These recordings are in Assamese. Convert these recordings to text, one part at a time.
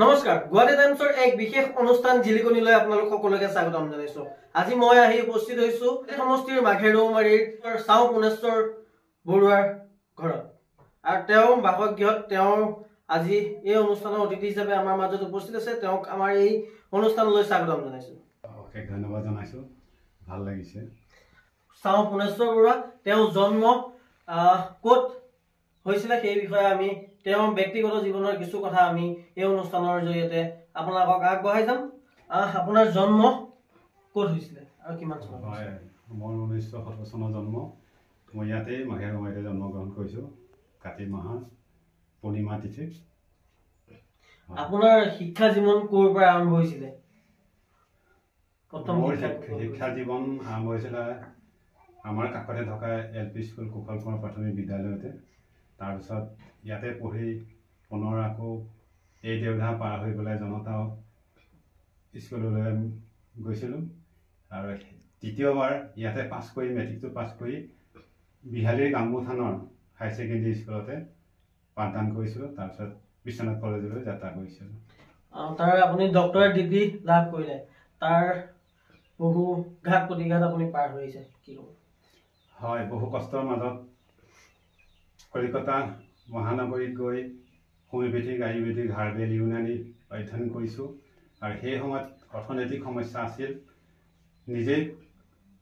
নমস্কাৰ গুৱাহাটী টাইমছৰ এক বিশেষ অনুষ্ঠান জিলিকনিলৈ আপোনালোক সকলোকে স্বাগতম জনাইছো। আজি মই আহি উপস্থিত হৈছো সমষ্টিৰ মাঘেৰৌমাৰীৰ চাও পুনেশ্বৰ বৰুৱাৰ ঘৰত আৰু তেওঁ বাসগৃহত তেওঁ আজি এই অনুষ্ঠানৰ অতিথি হিচাপে আমাৰ মাজত উপস্থিত আছে। তেওঁক আমাৰ এই অনুষ্ঠানলৈ স্বাগতম জনাইছো। অশেষ ধন্যবাদ জনাইছো, ভাল লাগিছে। চাও পুনেশ্বৰ বৰুৱা তেওঁ জন্ম ক'ত হৈছিলে সেই বিষয়ে আমি তেওঁ ব্যক্তিগত জীৱনৰ কিছু কথা আমি এই অনুষ্ঠানৰ জৰিয়তে আপোনালোকক আগবঢ়াই যাম। আপোনাৰ জন্ম ক'ত হৈছিলে আৰু কিমান চনত? হয়, মোৰ 1970 চনৰ জন্ম। মই ইয়াতে মাঘেৰৌমাৰীতে জন্মগ্ৰহণ কৰিছোঁ, কাতি মাহৰ পূৰ্ণিমা তিথিত। আপোনাৰ শিক্ষা জীৱন ক'ৰ পৰা আৰম্ভ হৈছিলে? প্ৰথম শিক্ষা জীৱন আৰম্ভ হৈছিলে আমাৰ কাষতে থকা LP স্কুল কুশল প্ৰাথমিক বিদ্যালয়তে। তাৰপিছত ইয়াতে পঢ়ি পুনৰ আকৌ এই দেওধা পাৰ হৈ পেলাই জনতা স্কুললৈ গৈছিলোঁ আৰু তৃতীয়বাৰ ইয়াতে পাছ কৰি মেট্ৰিকটো পাছ কৰি বিহালীৰ গাম্বু থানৰ হায়াৰ ছেকেণ্ডেৰী স্কুলতে পাঠদান কৰিছিলোঁ। তাৰপিছত বিশ্বনাথ কলেজলৈ যাত্ৰা কৰিছিলোঁ। তাৰ আপুনি ডক্টৰেট ডিগ্ৰী লাভ কৰিলে, তাৰ বহু ঘাত প্ৰতিঘাত আপুনি পাৰ কৰিছে, কি ক'ব? হয়, বহু কষ্টৰ মাজত কলিকতা মহানগৰীত গৈ হোমিওপেথিক আয়ুৰ্বেদিক হাৰ্বেল ইউনানী অধ্যয়ন কৰিছোঁ আৰু সেই সময়ত অৰ্থনৈতিক সমস্যা আছিল। নিজেই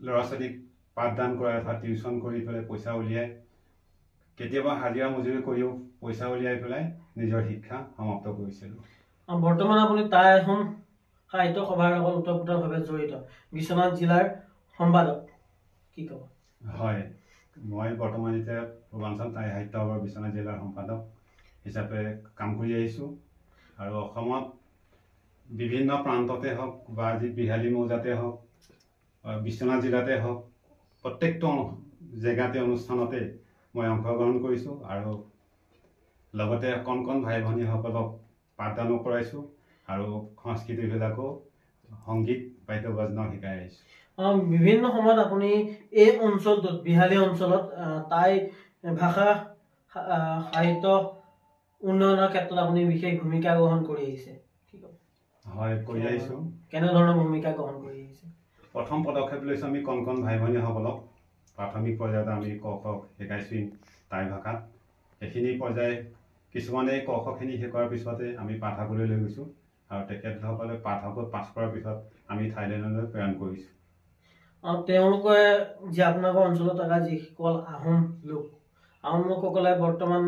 ল'ৰা ছোৱালীক পাঠদান কৰা অৰ্থাৎ টিউশ্যন কৰি পেলাই পইচা উলিয়াই, কেতিয়াবা হাজিৰা মজুৰি কৰিও পইচা উলিয়াই পেলাই নিজৰ শিক্ষা সমাপ্ত কৰিছিলোঁ। বৰ্তমান আপুনি টাই আহোম সাহিত্য সভাৰ লগত ওতঃপ্ৰোতভাৱে জড়িত, বিশ্বনাথ জিলাৰ সম্পাদক, কি ক'ব? হয়, মই বৰ্তমান এতিয়া পূৰ্বাঞ্চল টাই সাহিত্য সভাৰ বিশ্বনাথ জিলাৰ সম্পাদক হিচাপে কাম কৰি আহিছোঁ আৰু অসমত বিভিন্ন প্ৰান্ততে হওক বা আজি বিহালী মৌজাতে হওক বিশ্বনাথ জিলাতে হওক প্ৰত্যেকটো জেগাতে অনুষ্ঠানতে মই অংশগ্ৰহণ কৰিছোঁ আৰু লগতে কণ কণ ভাই ভনীসকলক পাঠদানো কৰাইছোঁ আৰু সংস্কৃতিবিলাকো সংগীত বাদ্য বাজনাও শিকাই আহিছোঁ। বিভিন্ন সময়ত আপুনি এই অঞ্চলটোত বিহালী অঞ্চলত টাই ভাষা সাহিত্য উন্নয়নৰ ক্ষেত্ৰত আপুনি বিশেষ ভূমিকা গ্ৰহণ কৰি আহিছে, কি ক'ব? হয়, কৰি আহিছোঁ। কেনেধৰণৰ ভূমিকা গ্ৰহণ কৰি আহিছে? প্ৰথম পদক্ষেপ লৈছোঁ আমি কণ কণ ভাই ভনীসকলক প্ৰাথমিক পৰ্যায়ত আমি ক খ শিকাইছোঁ টাই ভাষাত। সেইখিনি পৰ্যায় কিছুমানে ক খখিনি শিকোৱাৰ পিছতে আমি পাঠকলৈ লৈ গৈছোঁ আৰু তেখেতসকলে পাঠকত পাছ কৰাৰ পিছত আমি থাইলেণ্ডলৈ প্ৰেৰণ কৰিছোঁ। তেওঁলোকে যে আপোনালোকৰ অঞ্চলত থকা যিসকল আহোম লোকসকলে বৰ্তমান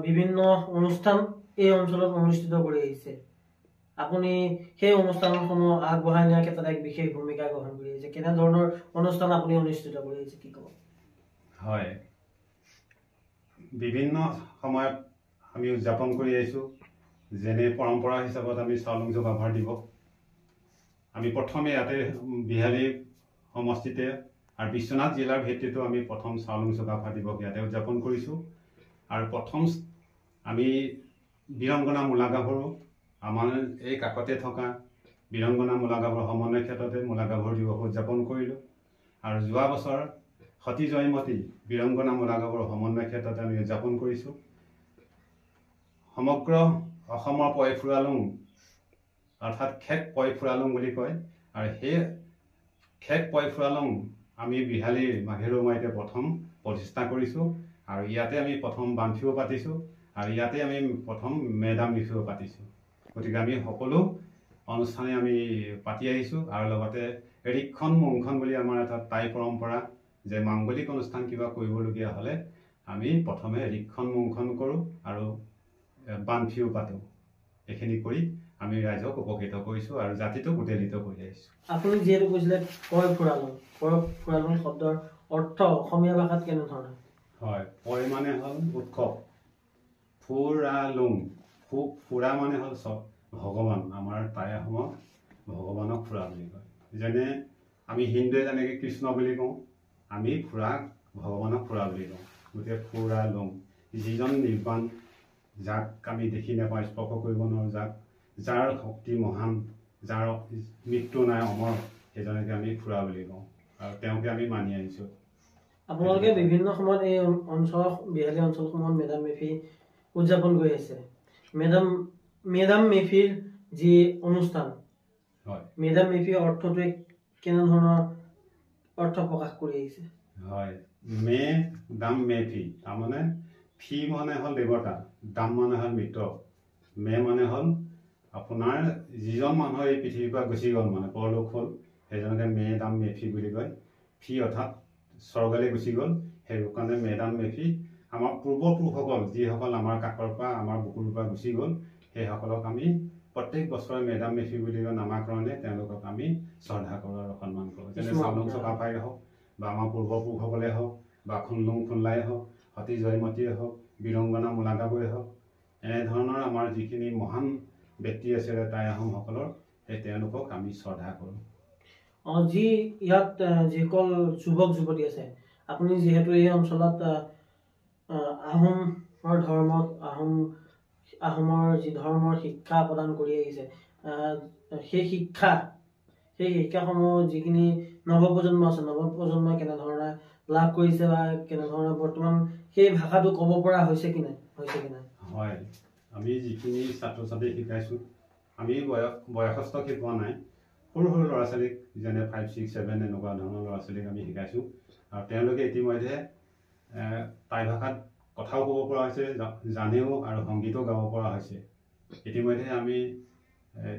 বিভিন্ন অনুষ্ঠান এই অঞ্চলত অনুষ্ঠিত কৰি আহিছে। আপুনি সেই অনুষ্ঠানসমূহ আগবঢ়াই নিয়াৰ ক্ষেত্ৰত এক বিশেষ ভূমিকা গ্ৰহণ কৰি আহিছে। কেনেধৰণৰ অনুষ্ঠান আপুনি অনুষ্ঠিত কৰি আহিছে, কি ক'ব? হয়, বিভিন্ন সময়ত আমি উদযাপন কৰি আহিছোঁ। যেনে পৰম্পৰা হিচাপত আমি চাওলুং চুকাফাৰ দিৱস আমি প্ৰথমে ইয়াতে বিহালী সমষ্টিতে আৰু বিশ্বনাথ জিলাৰ ভিত্তিতো আমি প্ৰথম চাওলুং চুকাফা দিৱস ইয়াতে উদযাপন কৰিছোঁ আৰু প্ৰথম আমি বীৰংগনা মূলা গাভৰু আমাৰ এই কাষতে থকা বীৰংগনা মূলা গাভৰু সমন্বয় ক্ষেত্ৰতে মূলা গাভৰু দিৱস উদযাপন কৰিলোঁ আৰু যোৱা বছৰ সতী জয়মতী বীৰংগনা মূলা গাভৰু সমন্বয় ক্ষেত্ৰতে আমি উদযাপন কৰিছোঁ। সমগ্ৰ অসমৰ পই ফুৰালুং অৰ্থাৎ খেক পই ফুৰালুং বুলি কয় আৰু সেই খেক পই ফুৰালুং আমি বিহালীৰ মাঘেৰৌমাৰীতে প্ৰথম প্ৰতিষ্ঠা কৰিছোঁ আৰু ইয়াতে আমি প্ৰথম বানফিও পাতিছোঁ আৰু ইয়াতে আমি প্ৰথম মেডাম লিফিও পাতিছোঁ। গতিকে আমি সকলো অনুষ্ঠানে আমি পাতি আহিছোঁ আৰু লগতে ৰিক্ষণ মুংখন বুলি আমাৰ এটা টাই পৰম্পৰা যে মাংগলিক অনুষ্ঠান কিবা কৰিবলগীয়া হ'লে আমি প্ৰথমে ৰিক্ষণ মুংখন কৰোঁ আৰু বানফিও পাতোঁ। এইখিনি কৰি আমি ৰাইজক উপকৃত কৰিছোঁ আৰু জাতিটোক উত্তেজিত কৰি আহিছোঁ। আপুনি যিহেতু কৈছিলে পই ফুৰালুং শব্দৰ অৰ্থ অসমীয়া ভাষাত কেনেধৰণৰ? হয়, পই মানে হ'ল উৎসৱ, ফুৰালুং ফুৰা মানে হ'ল চব ভগৱান। আমাৰ টাই অসমত ভগৱানক ফুৰা বুলি কয়। যেনে আমি হিন্দুৱে যেনেকৈ কৃষ্ণ বুলি কওঁ, আমি ফুৰাক ভগৱানক ফুৰা বুলি কওঁ। গতিকে ফুৰালুং যিজন নিৰ্বাণ, যাক আমি দেখি নাপাওঁ, স্পৰ্শ কৰিব নোৱাৰোঁ, যাৰ শক্তি মহান, যাৰ মৃত্যু নাই, অমৰ, সেইজনকে আমি ফুৰা বুলি কওঁ আৰু তেওঁকে আমি মানি আহিছোঁ। আপোনালোকে বিভিন্ন সময়ত এই অঞ্চল বিহালী অঞ্চলসমূহত মেডাম মেফি উদযাপন কৰি আছে। মেডাম মেডাম মেফিৰ যি অনুষ্ঠান হয় মেডাম মেফিৰ অৰ্থটোৱে কেনেধৰণৰ অৰ্থ প্ৰকাশ কৰি আহিছে হয় মে দাম মেফি তাৰমানে ফি মানে হ'ল দেৱতা দাম মানে হ'ল মৃত মে মানে হ'ল আপোনাৰ যিজন মানুহ এই পৃথিৱীৰ পৰা গুচি গ'ল মানে পৰলোক হ'ল সেইজনকে মে দাম মেফি বুলি কয় ফি অৰ্থাৎ স্বৰ্গলৈ গুচি গ'ল সেইটো কাৰণে মে দাম মেফি আমাৰ পূৰ্বপুৰুষসকল যিসকল আমাৰ কাষৰ পৰা আমাৰ বুকুৰ পৰা গুচি গ'ল সেইসকলক আমি প্ৰত্যেক বছৰে মে দাম মেফি বুলি নামাকৰণে তেওঁলোকক আমি শ্ৰদ্ধা কৰোঁ আৰু সন্মান কৰোঁ যেনে চাউলুং চুকাফাই হওক বা আমাৰ পূৰ্বপুৰুষসকলে হওক বা খুনলুং খুনলাই হওক সতী জয়মতীয়ে হওক বীৰংগনা মূলাগাবুৱে হওক এনেধৰণৰ আমাৰ যিখিনি মহান ব্যক্তি আছিলে টাই আহোমসকলৰ সেই তেওঁলোকক আমি শ্ৰদ্ধা কৰোঁ যি ইয়াত যিসকল যুৱক যুৱতী আছে আপুনি যিহেতু এই অঞ্চলত আহোমৰ ধৰ্মক আহোমৰ যি ধৰ্মৰ শিক্ষা প্ৰদান কৰি আহিছে সেই শিক্ষাসমূহ যিখিনি নৱপ্ৰজন্ম আছে নৱপ্ৰজন্মই কেনেধৰণে লাভ কৰিছে বা কেনেধৰণে বৰ্তমান সেই ভাষাটো ক'ব পৰা হৈছে কি নাই হয় আমি যিখিনি ছাত্ৰ ছাত্ৰীক শিকাইছোঁ আমি বয়সস্থ শিকোৱা নাই সৰু সৰু ল'ৰা ছোৱালীক যেনে 5, 6, 7 এনেকুৱা ধৰণৰ ল'ৰা ছোৱালীক আমি শিকাইছোঁ আৰু তেওঁলোকে ইতিমধ্যে টাই ভাষাত কথাও ক'ব পৰা হৈছে জানেও আৰু সংগীতো গাব পৰা হৈছে ইতিমধ্যে আমি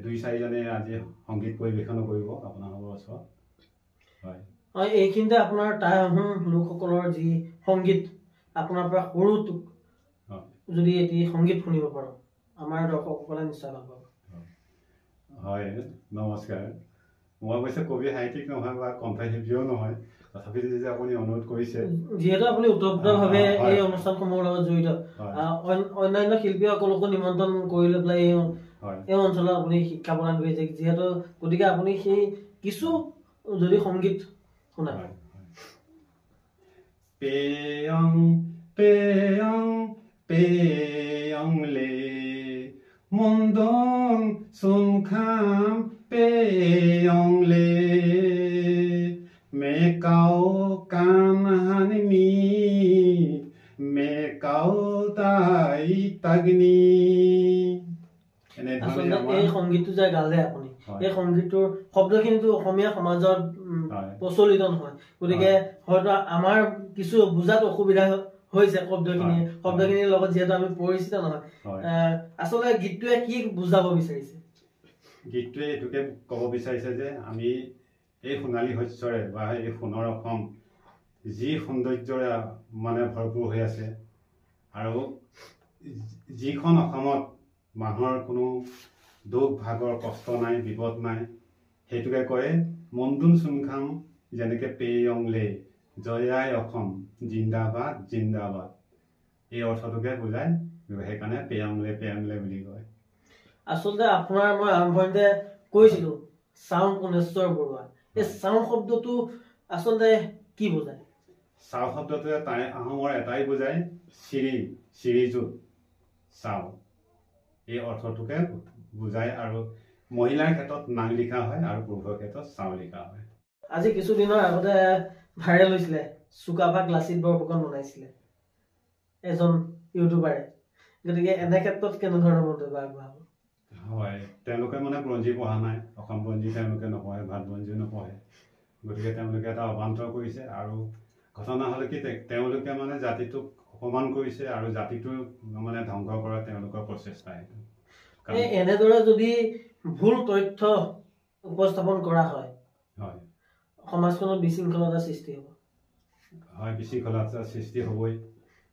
2-4জনে আজি সংগীত পৰিৱেশনো কৰিব আপোনালোকৰ ওচৰত হয় এইখিনিতে আপোনাৰ টাই আহোম লোকসকলৰ যি সংগীত আপোনাৰ পৰা সৰুটো যদি এটি সংগীত শুনিব পাৰোঁ আমাৰ দৰ্শকসকলে নিশ্চয় ভাল পাব হয় নমস্কাৰ মই অৱশ্যে কবি সাহিত্যিক নহয় বা কণ্ঠশিল্পীও নহয় তথাপিতো যদি আপুনি অনুৰোধ কৰিছে যিহেতু আপুনি ওতঃপ্ৰোতভাৱে এই অনুষ্ঠানসমূহৰ লগত জড়িত অন্যান্য শিল্পীসকলকো নিমন্ত্ৰণ কৰি লৈ পেলাই এই অঞ্চলত আপুনি শিক্ষা প্ৰদান কৰিছে যিহেতু গতিকে আপুনি সেই কিছু যদি সংগীত শুনা পেয়ং পেয়ং পেয়ং লে মন্দং সুনখাম পেয়ং লে মে কাও কানহানি মে কাও তাই তাগনি এই সংগীতটো যে গালে আপুনি এই সংগীতটোৰ শব্দখিনিতো অসমীয়া সমাজত প্ৰচলিত নহয় গতিকে হয়তো আমাৰ কিছু বুজাত অসুবিধা হৈছে শব্দখিনিৰ লগত যিহেতু আমি পৰিচিত নহয় আচলতে গীতটোৱে কি বুজাব বিচাৰিছে গীতটোৱে এইটোকে ক'ব বিচাৰিছে যে আমি এই সোণালী শস্যৰে বা এই সোণৰ অসম যি সৌন্দৰ্যৰে মানে ভৰপূৰ হৈ আছে আৰু যিখন অসমত মানুহৰ কোনো দুখ ভাগৰ কষ্ট নাই বিপদ নাই সেইটোকে কয় মন্দুন চুনখাম যেনেকৈ পেয়ং লে জয়াই অসম জিন্দাবাদ জিন্দাবাদ এই অৰ্থটোকে বুজায় সেইকাৰণে পেয়ং লে বুলি কয় আচলতে আপোনাৰ মই আৰম্ভণিতে কৈছিলোঁ চাও পুনেশ্বৰ বৰুৱা এই চাও শব্দটো আচলতে কি বুজায় চাও শব্দটোৱে টাই আহোমৰ এটাই বুজায় শ্ৰীযুত চাও এই অৰ্থটোকে বুজায় আৰু মহিলাৰ ক্ষেত্ৰত নাম লিখা হয় আৰু পুৰুষৰ ক্ষেত্ৰত চাও লিখা হয় আজি কিছুদিনৰ আগতে ভাইৰেল হৈছিলে চুকাফাক লাচিত বৰফুকন বনাইছিলে এজন ইউটিউবাৰে গতিকে এনে ক্ষেত্ৰত কেনেধৰণৰ মন্তব্য আগবঢ়াব হয় তেওঁলোকে মানে বুৰঞ্জী পঢ়া নাই অসম বুৰঞ্জী তেওঁলোকে নপঢ়ে ভাত বুৰঞ্জী নপঢ়ে গতিকে তেওঁলোকে এটা অবান্তৰ কৰিছে আৰু ঘটনা হ'লে কি তেওঁলোকে মানে জাতিটোক অপমান কৰিছে আৰু জাতিটো মানে ধ্বংস কৰা তেওঁলোকৰ প্ৰচেষ্টা এইটো এনেদৰে যদি ভুল তথ্য উপস্থাপন কৰা হয় হয় সমাজখনত বিশৃংখলতাৰ সৃষ্টি হ'ব হয় বিশৃংখলতাৰ সৃষ্টি হ'বই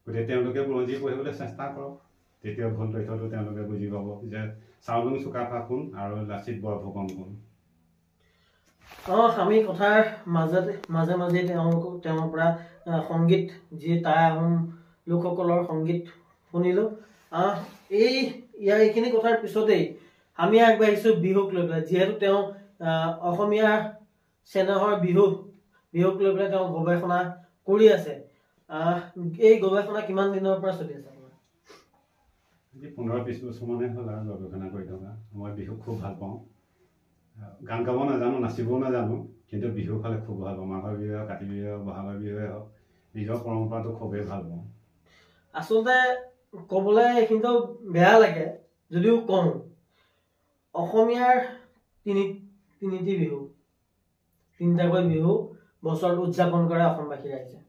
গতিকে তেওঁলোকে বুৰঞ্জী পঢ়িবলৈ চেষ্টা কৰক তেতিয়া ভুল তথ্যটো তেওঁলোকে বুজি পাব যে চাউলুং চুকাফা কোন আৰু লাচিত বৰফুকন কোন আমি কথাৰ মাজে তেওঁৰ পৰা সংগীত যি টাই আহোম লোকসকলৰ সংগীত শুনিলোঁ এইখিনি কথাৰ পিছতেই আমি আগবাঢ়িছোঁ বিহুক লৈ পেলাই যিহেতু তেওঁ অসমীয়া চেনেহৰ বিহুক লৈ পেলাই তেওঁ গৱেষণা কৰি আছে এই গৱেষণা কিমান দিনৰ পৰা চলি আছে 15-20 বছৰ মানে হ'ল আৰু গৱেষণা কৰি থকা মই বিহু খুব ভাল পাওঁ গান গাব নাজানো নাচিবও নাজানো কিন্তু বিহু খালে খুব ভাল পাওঁ মাঘৰ বিহু কাতি বিহু বহাগৰ বিহুৱে হওক নিজৰ পৰম্পৰাটো খুবেই ভাল পাওঁ আচলতে ক'বলৈ এইখিনিতো বেয়া লাগে যদিও কওঁ অসমীয়াৰ তিনিটি বিহু, তিনিটাকৈ বিহু বছৰত উদযাপন কৰে অসমবাসী ৰাইজে।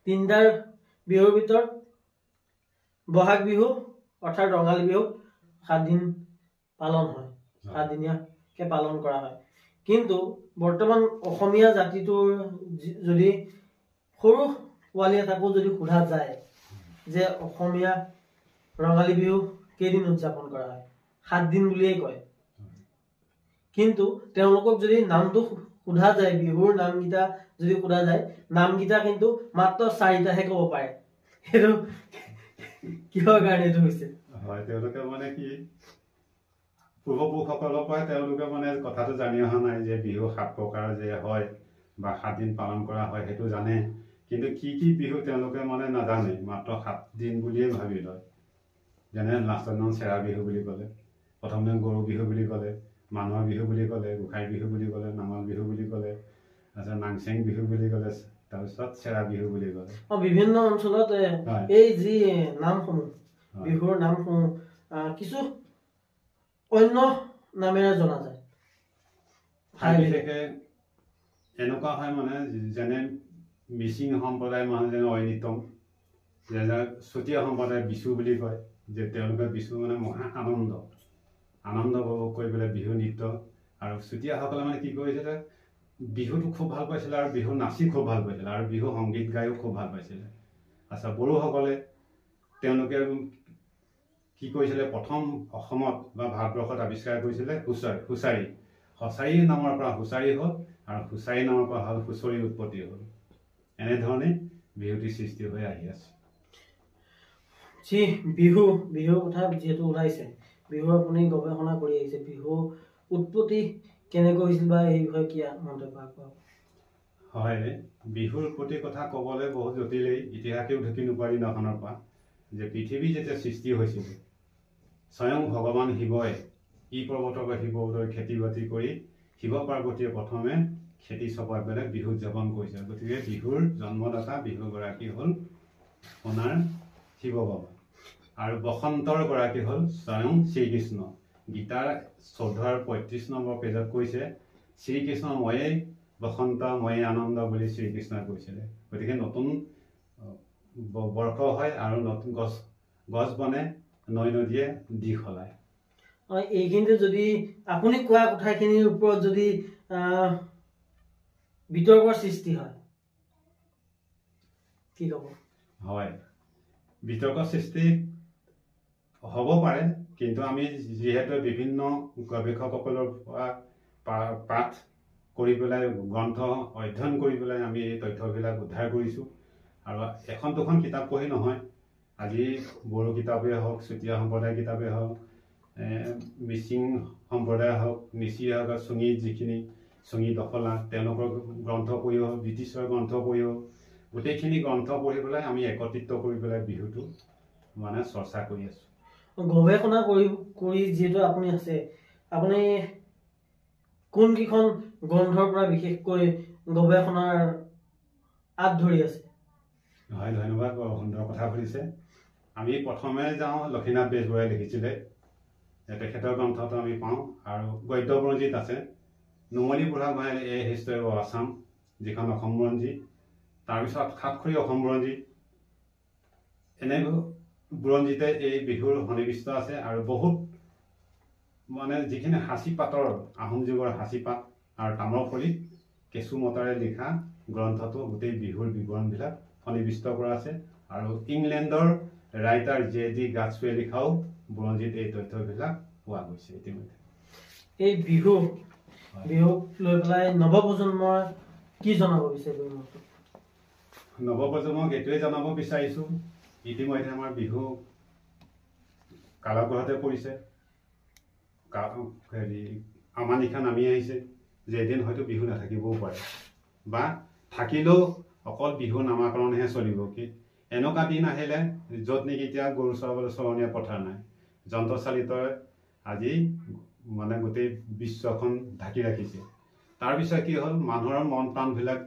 তিনিটাৰ বিহুৰ ভিতৰত বহাগ বিহু অৰ্থাৎ ৰঙালী বিহু 7 দিন পালন হয়, 7 দিনীয়াকে পালন কৰা হয়। কিন্তু বৰ্তমান অসমীয়া জাতিটোৰ যদি সৰু পোৱালী এটাকো যদি সোধা যায় যে অসমীয়া ৰঙালী বিহু কেইদিন উদযাপন কৰা হয়, 7 দিন বুলিয়ে কয়। কিন্তু তেওঁলোকক যদি নামটো সোধা যায়, বিহুৰ নামকেইটা যদি সোধা যায়, নামকেইটা কিন্তু মাত্ৰ 4টাহে ক'ব পাৰে। সেইটো কিহৰ কাৰণে এইটো হৈছে? হয়, তেওঁলোকে মানে কি পূৰ্বপুৰুষসকলৰ পৰা তেওঁলোকে মানে কথাটো জানি অহা নাই যে বিহু 7 প্ৰকাৰ যে হয় বা 7 দিন পালন কৰা হয় সেইটো জানে, কিন্তু কি বিহু তেওঁলোকে মানে নাজানে, মাত্ৰ 7 দিন বুলিয়ে ভাবি লয়। যেনে লাষ্টৰ দিনা চেৰা বিহু বুলি ক'লে, প্ৰথম দিন গৰু বিহু বুলি ক'লে, মানুহৰ বিহু বুলি ক'লে, গোসাঁই বিহু বুলি ক'লে, নাঙল বিহু বুলি ক'লে, তাৰপিছত নাংচেং বিহু বুলি ক'লে, তাৰপিছত চেৰা বিহু বুলি ক'লে। বিভিন্ন অঞ্চলত এই যি নামসমূহ, বিহুৰ নামসমূহ কিছু অন্য নামেৰে জনা যায়। বিশেষকে এনেকুৱা হয় মানে যেনে মিচিং সম্প্ৰদায়ৰ মানুহ যেনে ঐনিতম, যেনে চুতীয়া সম্প্ৰদায় বিচু বুলি কয়, যে তেওঁলোকে বিচু মানে মহা আনন্দ উপভোগ কৰি পেলাই বিহু নৃত্য। আৰু চুতীয়াসকলে মানে কি কৰিছিলে, বিহুটো খুব ভাল পাইছিলে আৰু বিহু নাচি খুব ভাল পাইছিলে আৰু বিহু সংগীত গায়ো খুব ভাল পাইছিলে। আচ্ছা, বড়োসকলে তেওঁলোকে কি কৰিছিলে, প্ৰথম অসমত বা ভাৰতবৰ্ষত আৱিষ্কাৰ কৰিছিলে হুঁচাৰি নামৰ পৰা হুঁচাৰি হ'ল আৰু হুঁচাৰি নামৰ পৰা হ'ল হুঁচৰি উৎপত্তি হ'ল। এনেধৰণে বিহুটি সৃষ্টি হৈ আহি আছে। যি বিহুৰ কথা যিহেতু ওলাইছে, বিহু আপুনি গৱেষণা কৰি আহিছে, বিহু উৎপত্তি কেনেকৈ হৈছিল বা এই বিষয়ে কি মন্তব্য আগবঢ়াব? হয়, বিহুৰ প্ৰতি কথা ক'বলৈ বহুত জটিলেই, ইতিহাসেও ঢুকি নোপাৰি নখনৰ পৰা। যে পৃথিৱী যেতিয়া সৃষ্টি হৈছিল, স্বয়ং ভগৱান শিৱই পৰ্বতৰ পৰা শিৱ পৰ্বতৰ খেতি বাতি কৰি শিৱ পাৰ্বতীয়ে প্ৰথমে খেতি চপাই পেলাই বিহু উদযাপন কৰিছিল। গতিকে বিহুৰ জন্মদাতা বিহুগৰাকী হ'ল আপোনাৰ শিৱ বাবা আৰু বসন্তৰ গৰাকী হ'ল স্বয়ং শ্ৰীকৃষ্ণ। গীতাৰ 14 আৰু 35 নম্বৰ পেজত কৈছে, শ্ৰীকৃষ্ণ ময়েই বসন্ত ময়েই আনন্দ বুলি শ্ৰীকৃষ্ণই কৈছিলে। গতিকে নতুন বৰ্ষ হয় আৰু নতুন গছ বনে, নৈ নদীয়ে দিশ সলায়। এইখিনিতে যদি আপুনি কোৱা কথাখিনিৰ ওপৰত যদি বিতৰ্কৰ সৃষ্টি হয়, কি ক'ব? হয়, বিতৰ্কৰ সৃষ্টি হ'ব পাৰে, কিন্তু আমি যিহেতু বিভিন্ন গৱেষকসকলৰ পৰা পাঠ কৰি পেলাই, গ্ৰন্থ অধ্যয়ন কৰি পেলাই আমি এই তথ্যবিলাক উদ্ধাৰ কৰিছোঁ। আৰু এখন দুখন কিতাপ পঢ়ি নহয়, আজি বড়ো কিতাপেই হওক, চুতীয়া সম্প্ৰদায়ৰ কিতাপেই হওক, মিচিং সম্প্ৰদায় হওক, নিচি হওক, চুঙি দখলা, তেওঁলোকৰ গ্ৰন্থ পঢ়িও, ব্ৰিটিছৰ গ্ৰন্থ পঢ়িও, গোটেইখিনি গ্ৰন্থ পঢ়ি পেলাই আমি একত্ৰিত কৰি পেলাই বিহুটো মানে চৰ্চা কৰি আছোঁ। গৱেষণা কৰি যিহেতু আপুনি আছে, আপুনি কোনকেইখন গ্ৰন্থৰ পৰা বিশেষকৈ গৱেষণাৰ আঁত ধৰি আছে? হয়, ধন্যবাদ, বৰ সুন্দৰ কথা সুধিছে। আমি প্ৰথমে যাওঁ, লক্ষ্মীনাথ বেজবৰুৱাই লিখিছিলে, তেখেতৰ গ্ৰন্থটো আমি পাওঁ। আৰু গদ্য বুৰঞ্জীত আছে নুমলী বুঢ়াগোহাঁইৰ এ হিষ্টৰী অফ আছাম, যিখন অসম বুৰঞ্জী। তাৰপিছত সাতখৰী অসম বুৰঞ্জী, এনে বুৰঞ্জীতে এই বিহুৰ সন্নিৱিষ্ট আছে। আৰু বহুত মানে যিখিনি সাঁচিপাতৰ, আহোম যুগৰ সাঁচিপাত আৰু তাম্ৰফলিত কেঁচুমতাৰে লিখা গ্ৰন্থটো গোটেই বিহুৰ বিৱৰণবিলাক সন্নিৱিষ্ট কৰা আছে। আৰু ইংলেণ্ডৰ ৰাইটাৰ J.D. গাটছৱে লিখাও বুৰঞ্জীত এই তথ্যবিলাক পোৱা গৈছে ইতিমধ্যে। এই বিহুক লৈ পেলাই নৱপ্ৰজন্মৰ কি জনাব বিচাৰিব? নৱপ্ৰজন্মক এইটোৱে জনাব বিচাৰিছোঁ, ইতিমধ্যে আমাৰ বিহু কালগ্ৰহতে পৰিছে, আমাৰ নিশা নামি আহিছে যে এদিন হয়তো বিহু নাথাকিবও পাৰে, বা থাকিলেও অকল বিহু নামাকৰণহে চলিব। কি এনেকুৱা দিন আহিলে য'ত নেকি এতিয়া গৰু চৰাবলৈ চৰণীয়া পথাৰ নাই, যন্ত্ৰচালিত আজি মানে গোটেই বিশ্বখন ঢাকি ৰাখিছে। তাৰপিছত কি হ'ল, মানুহৰ মন প্ৰাণবিলাক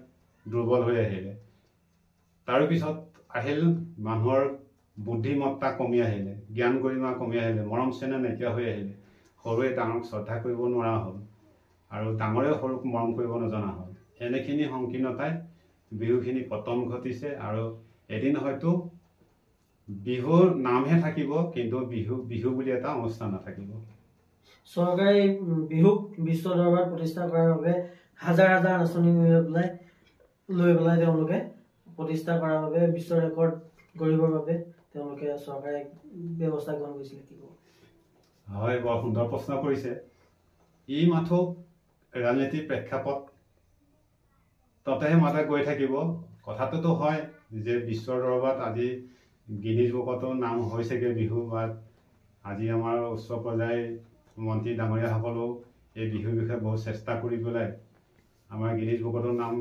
দুৰ্বল হৈ আহিলে। তাৰপিছত আহিল মানুহৰ বুদ্ধিমত্তা কমি আহিলে, জ্ঞান গৰিমা কমি আহিলে, মৰম চেনেহ নাইকিয়া হৈ আহিলে, সৰুৱে ডাঙৰক শ্ৰদ্ধা কৰিব নোৱাৰা হ'ল আৰু ডাঙৰে সৰুক মৰম কৰিব নজনা হ'ল। এনেখিনি সংকীৰ্ণতাই বিহুখিনি পতন ঘটিছে আৰু এদিন হয়তো বিহুৰ নামহে থাকিব, কিন্তু বিহু বুলি এটা অনুষ্ঠান নাথাকিব। চৰকাৰে বিহুক বিশ্ব দৰবাৰত প্ৰতিষ্ঠা কৰাৰ বাবে হাজাৰ হাজাৰ আঁচনি লৈ পেলাই তেওঁলোকে প্ৰতিষ্ঠা কৰাৰ বাবে বিশ্ব ৰেকৰ্ড গঢ়িবৰ বাবে তেওঁলোকে চৰকাৰে ব্যৱস্থা গ্ৰহণ কৰিছিলে। কি ক'ব? হয়, বৰ সুন্দৰ প্ৰশ্ন কৰিছে। ই মাথো ৰাজনীতিৰ প্ৰেক্ষাপট ততেহে মাতে গৈ থাকিব। কথাটোতো হয় যে বিশ্বৰ দৰবাৰত আজি গিনিজ বুকতো নাম হৈছেগৈ বিহু, বা আজি আমাৰ উচ্চ পৰ্যায়ৰ মন্ত্ৰী ডাঙৰীয়াসকলেও এই বিহুৰ বিষয়ে বহুত চেষ্টা কৰি পেলাই আমাৰ গিনিজ বুকতো নাম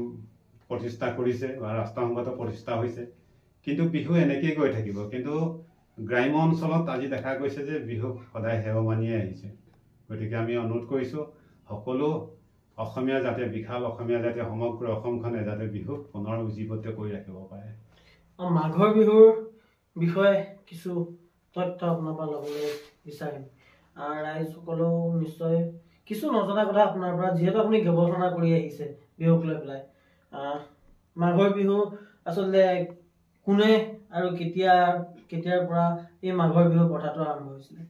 প্ৰতিষ্ঠা কৰিছে বা ৰাষ্ট্ৰসংঘতো প্ৰতিষ্ঠা হৈছে। কিন্তু বিহু এনেকেই গৈ থাকিব। কিন্তু গ্ৰাম্য অঞ্চলত আজি দেখা গৈছে যে বিহুক সদায় সেৱ মানিয়ে আহিছে। গতিকে আমি অনুৰোধ কৰিছোঁ সকলো অসমীয়া জাতিয়ে, বিশাল অসমীয়া জাতিয়ে সমগ্ৰ অসমখনে যাতে বিহুক পুনৰ উজ্জীৱিত কৰি ৰাখিব পাৰে। মাঘৰ বিহুৰ বিষয়ে কিছু তথ্য আপোনাৰ পৰা ল'বলৈ বিচাৰিম। ৰাইজসকলেও নিশ্চয় কিছু নজনা কথা আপোনাৰ পৰা, যিহেতু আপুনি গৱেষণা কৰি আহিছে বিহুক লৈ পেলাই। মাঘৰ বিহু আচলতে কোনে আৰু কেতিয়াৰ পৰা এই মাঘৰ বিহু প্ৰথাটো আৰম্ভ হৈছিলে?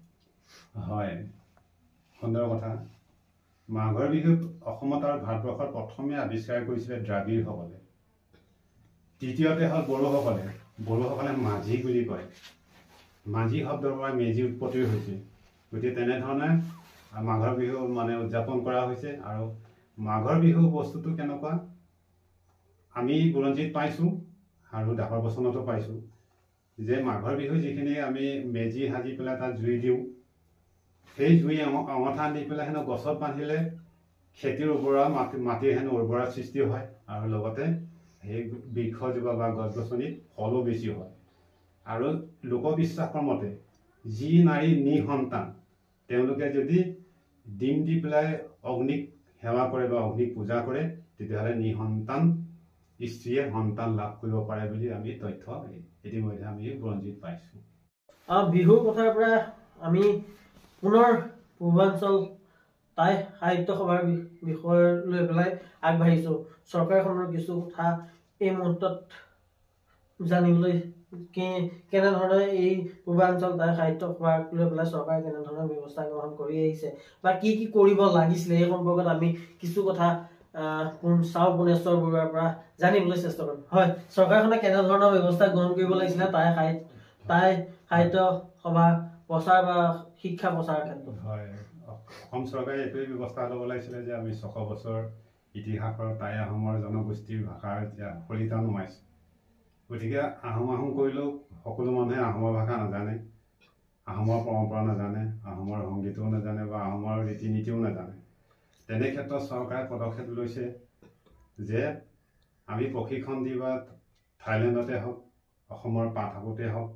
হয়, সুন্দৰ কথা। মাঘৰ বিহু অসমত আৰু ভাৰতবৰ্ষত প্ৰথমে আৱিষ্কাৰ কৰিছিলে দ্ৰাবিড়সকলে। দ্বিতীয়তে হ'ল বড়োসকলে মাঝি বুলি কয়। মাঝি শব্দৰ পৰা মেজি উৎপত্তি হৈছে। গতিকে তেনেধৰণে মাঘৰ বিহু উদযাপন কৰা হৈছে। আৰু মাঘৰ বিহু বস্তুটো কেনেকুৱা, আমি বুৰঞ্জীত পাইছোঁ আৰু ডাকৰ বচনতো পাইছোঁ যে মাঘৰ বিহু যিখিনি আমি মেজি সাজি পেলাই তাত জুই দিওঁ, সেই জুই অঙঠা দি পেলাই হেনো গছত বান্ধিলে খেতিৰ উৰ্বৰা মাটিৰ হেনো উৰ্বৰা সৃষ্টি হয়, আৰু লগতে সেই বৃক্ষজোপা বা গছ গছনিত ফলো বেছি হয়। আৰু লোকবিশ্বাসৰ মতে যি নাৰী নিসন্তান তেওঁলোকে যদি ডিম দি পেলাই অগ্নিক সেৱা কৰে বা অগ্নিক পূজা কৰে, তেতিয়াহ'লে নিসন্তান স্ত্ৰীয়ে সন্তান লাভ কৰিব পাৰে বুলি আমি তথ্য ইতিমধ্যে আমি বুৰঞ্জীত পাইছোঁ। বিহুৰ কথাৰ পৰা আমি পুনৰ পূৰ্বাঞ্চল তাই সাহিত্য সভাৰ বিষয় লৈ পেলাই আগবাঢ়িছোঁ। চৰকাৰখনৰ কিছু কথা এই মুহূৰ্তত জানিবলৈ কেনেধৰণে এই পূৰ্বাঞ্চল তাই সাহিত্য সভাক লৈ পেলাই চৰকাৰে কেনেধৰণৰ ব্যৱস্থা গ্ৰহণ কৰি আহিছে বা কি কৰিব লাগিছিলে, এই সম্পৰ্কত আমি কিছু কথা চাও পুনেশ্বৰ বৰুৱাৰ পৰা জানিবলৈ চেষ্টা কৰিম। হয়, চৰকাৰখনে কেনেধৰণৰ ব্যৱস্থা গ্ৰহণ কৰিব লাগিছিলে তাই সাহিত্য সভা প্ৰচাৰ বা শিক্ষা প্ৰচাৰৰ ক্ষেত্ৰত? হয়, অসম চৰকাৰে এইটোৱে ব্যৱস্থা ল'ব লাগিছিলে যে আমি 600 বছৰ ইতিহাসৰ টাই আহোমৰ জনগোষ্ঠীৰ ভাষাৰ এতিয়া ফলিতা নমাইছে। গতিকে আহোম কৰিলেও সকলো মানুহে আহোমৰ ভাষা নাজানে, আহোমৰ পৰম্পৰা নাজানে, আহোমৰ সংগীতো নাজানে বা আহোমৰ ৰীতি নীতিও নাজানে। তেনে ক্ষেত্ৰত চৰকাৰে পদক্ষেপ লৈছে যে আমি প্ৰশিক্ষণ দি বা থাইলেণ্ডতে হওক, অসমৰ পাঠকতে হওক,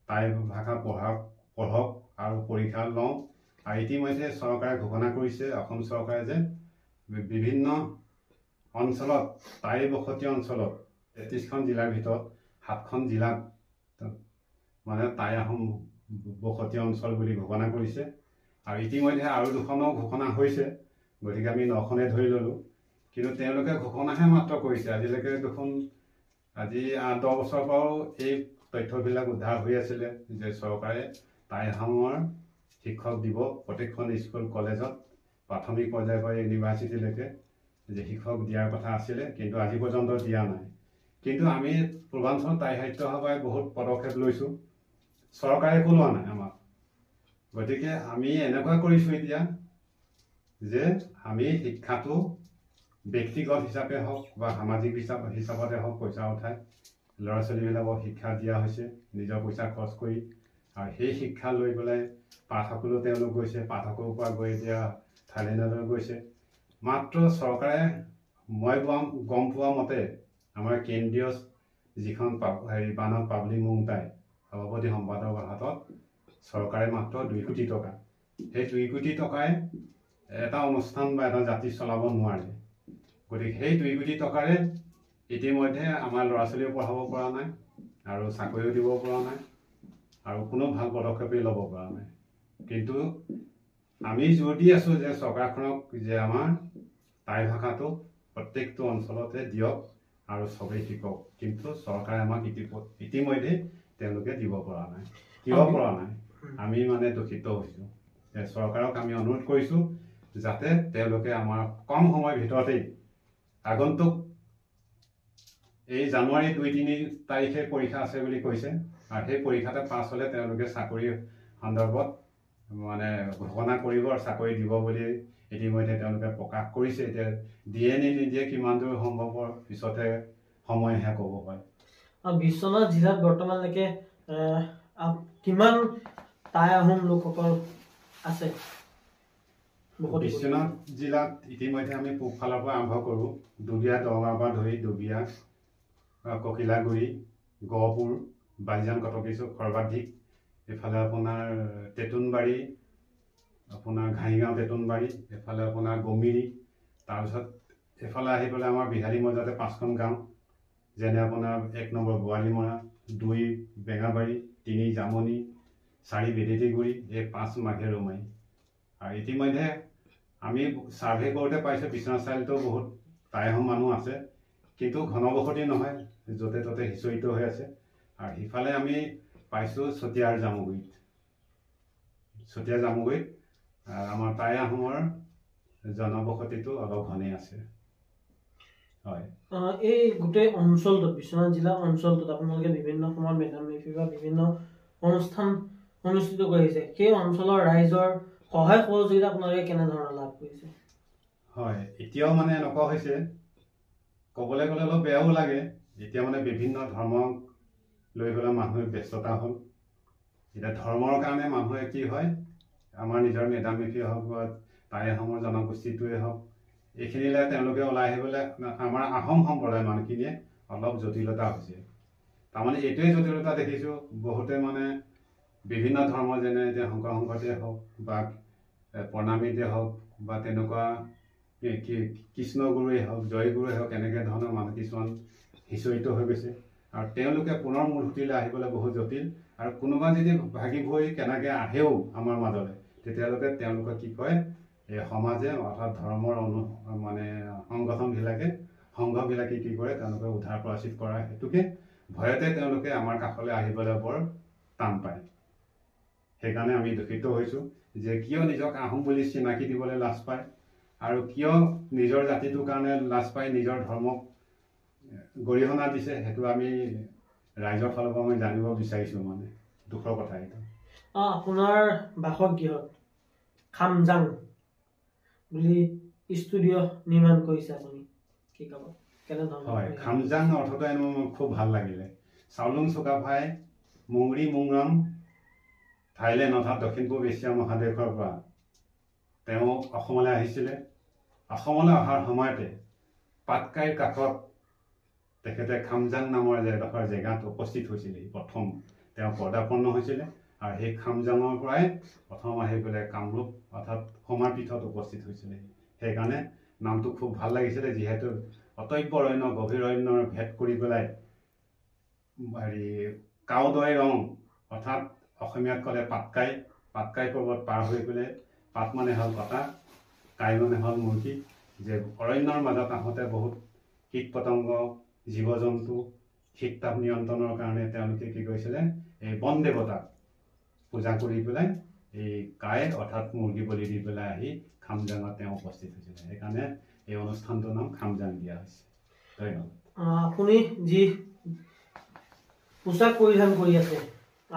টাই ভাষা পঢ়ক আৰু পৰীক্ষা লওঁ। আৰু ইতিমধ্যে চৰকাৰে ঘোষণা কৰিছে, অসম চৰকাৰে, যে বিভিন্ন অঞ্চলত টাই বসতি অঞ্চলত 33খন জিলাৰ ভিতৰত 7খন জিলাত টাই আহোম বসতি অঞ্চল বুলি ঘোষণা কৰিছে। আৰু ইতিমধ্যে আৰু 2খনো ঘোষণা হৈছে। গতিকে আমি 9খনে ধৰি ল'লোঁ। কিন্তু তেওঁলোকে ঘোষণাহে মাত্ৰ কৰিছে। আজিলৈকে দেখোন আজি 8-10 বছৰৰ পৰাও এই তথ্যবিলাক উদ্ধাৰ হৈ আছিলে যে চৰকাৰে টাই আহোমৰ শিক্ষক দিব প্ৰত্যেকখন স্কুল কলেজত, প্ৰাথমিক পৰ্যায়ৰ পৰা ইউনিভাৰ্চিটিলৈকে যে শিক্ষক দিয়াৰ কথা আছিলে, কিন্তু আজি পৰ্যন্ত দিয়া নাই। কিন্তু আমি পূৰ্বাঞ্চল টাই সাহিত্য সভাই বহুত পদক্ষেপ লৈছোঁ, চৰকাৰে একো লোৱা নাই আমাক। গতিকে আমি এনেকুৱা কৰিছোঁ এতিয়া যে আমি শিক্ষাটো ব্যক্তিগত হিচাপে হওক বা সামাজিক হিচাপতে হওক পইচা উঠাই ল'ৰা ছোৱালীবিলাকক শিক্ষা দিয়া হৈছে নিজৰ পইচা খৰচ কৰি। আৰু সেই শিক্ষা লৈ পেলাই পাঠকলৈও তেওঁলোক গৈছে, পাঠকৰ পৰা গৈ এতিয়া থাইলেণ্ডলৈ গৈছে। মাত্ৰ চৰকাৰে মই গম পোৱা মতে আমাৰ কেন্দ্ৰীয় যিখন বানক পাব্লিক মুংটাই সভাপতি সম্পাদকৰ হাতত চৰকাৰে মাত্ৰ 2 কোটি টকা, সেই 2 কোটি টকাই এটা অনুষ্ঠান বা এটা জাতি চলাব নোৱাৰে। গতিকে সেই 2 কোটি টকাৰে ইতিমধ্যে আমাৰ ল'ৰা ছোৱালীও পঢ়াব পৰা নাই আৰু চাকৰিও দিব পৰা নাই আৰু কোনো ভাল পদক্ষেপেই ল'ব পৰা নাই। কিন্তু আমি জোৰ দি আছো যে চৰকাৰখনক যে আমাৰ টাই ভাষাটো প্ৰত্যেকটো অঞ্চলতে দিয়ক আৰু সবেই শিকক, কিন্তু চৰকাৰে আমাক ইতিমধ্যে তেওঁলোকে দিব পৰা নাই। কিয় পৰা নাই আমি মানে দুখিত হৈছো। চৰকাৰক আমি অনুৰোধ কৰিছো যাতে তেওঁলোকে আমাৰ কম সময়ৰ ভিতৰতেই আগন্তুক এই জানুৱাৰী 2-3 তাৰিখে পৰীক্ষা আছে বুলি কৈছে, আৰু সেই পৰীক্ষাতে পাছ হলে তেওঁলোকে চাকৰি সন্দৰ্ভত মানে ঘোষণা কৰিব আৰু চাকৰি দিব বুলি ইতিমধ্যে তেওঁলোকে প্ৰকাশ কৰিছে। এতিয়া দিয়ে নিদিয়ে কিমান দূৰ সম্ভৱৰ পিছতে সময়হে ক'ব হয়। বিশ্বনাথ জিলাত বৰ্তমানলৈকে কিমান টাই আহোম লোকসকল আছে? বিশ্বনাথ জিলাত ইতিমধ্যে আমি পূব ফালৰ পৰা আৰম্ভ কৰোঁ, দুবিয়া দৰঙৰ পৰা ধৰি দুবিয়া, ককিলাগুৰি, গহপুৰ, বালিজান, কটকিচুক সৰ্বাধিক, এফালে আপোনাৰ তেতুনবাৰী, আপোনাৰ ঘাঁহিগাঁও তেতুনবাৰী, এফালে আপোনাৰ গমিৰি, তাৰপিছত এফালে আহি পেলাই আমাৰ বিহাৰী মজাতে 5খন গাঁও, যেনে আপোনাৰ 1 নম্বৰ গোৱালিমৰা, 2 বেঙাবাৰী, 3 জামনি, 4 বেদেতিগুৰি, 5 মাঘেৰৌমাৰী। আৰু ইতিমধ্যে আমি সাৰ্ভে কৰোঁতে পাইছোঁ বিশ্বনাথ চাৰিআলিতো বহুত টাই আহোম মানুহ আছে, কিন্তু ঘনবসতি নহয়, য'তে ত'তে সিঁচৰিত হৈ আছে। আৰু সিফালে আমি পাইছোঁ চতিয়াৰ জামুগুৰিত আমাৰ টাই আহোমৰ জনবসতিটো অলপ ঘনেই আছে। হয়, এই গোটেই অঞ্চলটোত বিশ্বনাথ জিলা অঞ্চলটোত আপোনালোকে বিভিন্ন সময়ত মেধামী বা বিভিন্ন অনুষ্ঠান অনুষ্ঠিত কৰিছে, সেই অঞ্চলৰ ৰাইজৰ সহায় সহযোগিতা আপোনালোকে কেনেধৰণৰ লাভ কৰিছে? হয়, এতিয়াও মানে এনেকুৱা হৈছে, ক'বলৈ গ'লে অলপ বেয়াও লাগে, এতিয়া মানে বিভিন্ন ধৰ্মক লৈ পেলাই মানুহে ব্যস্ততা হ'ল। এতিয়া ধৰ্মৰ কাৰণে মানুহে কি হয়, আমাৰ নিজৰ মেধামীফি হওক বা টাই আহোমৰ জনগোষ্ঠীটোৱে হওক, এইখিনিলৈ তেওঁলোকে ওলাই আহিবলৈ আমাৰ আহোম সম্প্ৰদায়ৰ মানুহখিনিয়ে অলপ জটিলতা হৈছে। তাৰমানে এইটোৱে জটিলতা দেখিছোঁ, বহুতে মানে বিভিন্ন ধৰ্ম যেনে এতিয়া শংকৰ সংঘতে হওক বা প্ৰণামীতে হওক বা তেনেকুৱা কৃষ্ণগুৰুৱে হওক, জয়গুৰুৱে হওক, এনেকৈ ধৰণৰ মানুহ কিছুমান সিঁচৰিত হৈ গৈছে। আৰু তেওঁলোকে পুনৰ মূলসুঁতিলৈ আহিবলৈ বহুত জটিল। আৰু কোনোবা যদি ভাগি ভৰি কেনেকৈ আহেও আমাৰ মাজলৈ, তেতিয়ালৈকে তেওঁলোকে কি কয়, এই সমাজে অৰ্থাৎ ধৰ্মৰ মানে সংঘবিলাকে কি কৰে, তেওঁলোকে উদ্ধাৰ পৰাচিত কৰা হেতুকে ভয়তে তেওঁলোকে আমাৰ কাষলৈ আহিবলৈ বৰ টান পায়। সেইকাৰণে আমি দুখিত হৈছোঁ যে কিয় নিজক আহোম বুলি চিনাকি দিবলৈ লাজ পায়, আৰু কিয় নিজৰ জাতিটোৰ কাৰণে লাজ পাই নিজৰ ধৰ্মক গৰিহণা দিছে, সেইটো আমি ৰাইজৰ ফালৰ পৰা মই জানিব বিচাৰিছোঁ। মানে দুখৰ কথা এইটো। আপোনাৰ বাসগৃহত খামজাং বুলি ষ্টুডিঅ' নিৰ্মাণ কৰিছে আপুনি, কি ক'ব? কেনেধৰণৰ? হয়, খামজাং অৰ্থটো মোৰ খুব ভাল লাগিলে। চাউলুং চুকাফাই মুংৰি মুংৰাম থাইলেণ্ড অৰ্থাৎ দক্ষিণ পূব এছিয়া মহাদেশৰ পৰা তেওঁ অসমলৈ আহিছিলে। অসমলৈ অহাৰ সময়তে পাটকাইৰ কাষত তেখেতে খামজাং নামৰ এডোখৰ জেগাত উপস্থিত হৈছিলে। প্ৰথম তেওঁ পদাৰ্পন্ন হৈছিলে, আৰু সেই খামজাঙৰ পৰাই প্ৰথম আহি পেলাই কামৰূপ অৰ্থাৎ সমাপীঠত উপস্থিত হৈছিলে। সেইকাৰণে নামটো খুব ভাল লাগিছিলে, যিহেতু অতব্য অৰণ্য, গভীৰ অৰণ্যৰ ভেদ কৰি পেলাই কাউদৈ ৰং অৰ্থাৎ অসমীয়াত ক'লে পাটকাই পৰ্বত পাৰ হৈ পেলাই, পাত মানে হ'ল কটা, কাই মানে হ'ল মুৰ্গী, যে অৰণ্যৰ মাজত আহোঁতে বহুত কীট পতংগ, জীৱ জন্তু, শীত তাপ নিয়ন্ত্ৰণৰ কাৰণে তেওঁলোকে কি কৰিছিলে, এই বন দেৱতাক পূজা কৰি পেলাই এই কাই অৰ্থাৎ মুৰ্গী বলি দি পেলাই আহি খামজাঙত তেওঁ উপস্থিত হৈছিলে। সেইকাৰণে এই অনুষ্ঠানটোৰ নাম খামজাং দিয়া হৈছে। ধন্যবাদ। আপুনি যি পোচাক পৰিধান কৰি আছে,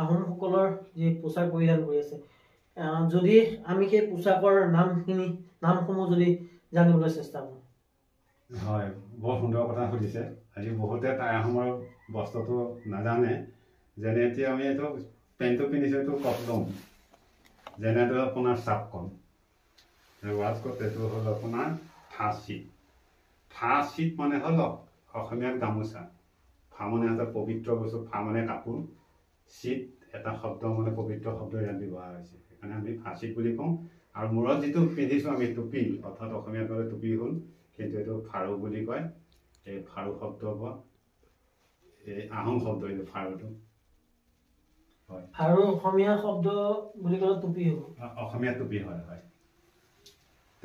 আহোমসকলৰ যি পোচাক পৰিধান কৰি আছে, যদি আমি সেই পোচাকৰ নামসমূহ যদি জানিবলৈ চেষ্টা কৰোঁ। হয়, বৰ সুন্দৰ কথা সুধিছে। আজি বহুতে টাই আহোমৰ বস্ত্ৰটো নাজানে। যেনে এতিয়া আমি এইটো পেণ্টটো পিন্ধিছোঁ, এইটো কটলং, যেনেদৰে আপোনাৰ চাপকন, ৱাজকট, এইটো হ'ল আপোনাৰ ফাঁচিত মানে হ'ল অসমীয়াত গামোচা। ফা মানে এটা পবিত্ৰ বস্তু, ফা মানে কাপোৰ, চিত এটা শব্দ মানে পবিত্ৰ শব্দ ইয়াত ব্যৱহাৰ হৈছে, সেইকাৰণে আমি ফাঁচিত বুলি কওঁ। আৰু মূৰত যিটো পিন্ধিছোঁ আমি টুপি, অৰ্থাৎ অসমীয়াত ক'লে টুপি হ'ল, কিন্তু এইটো ফাৰু বুলি কয়। এই ফাৰু শব্দৰ পৰা এই আহোম শব্দ, এইটো ফাৰুটো। হয়, ফাৰু অসমীয়া শব্দ বুলি ক'লে টুপি হ'ব। অসমীয়া টুপি হয়। হয়,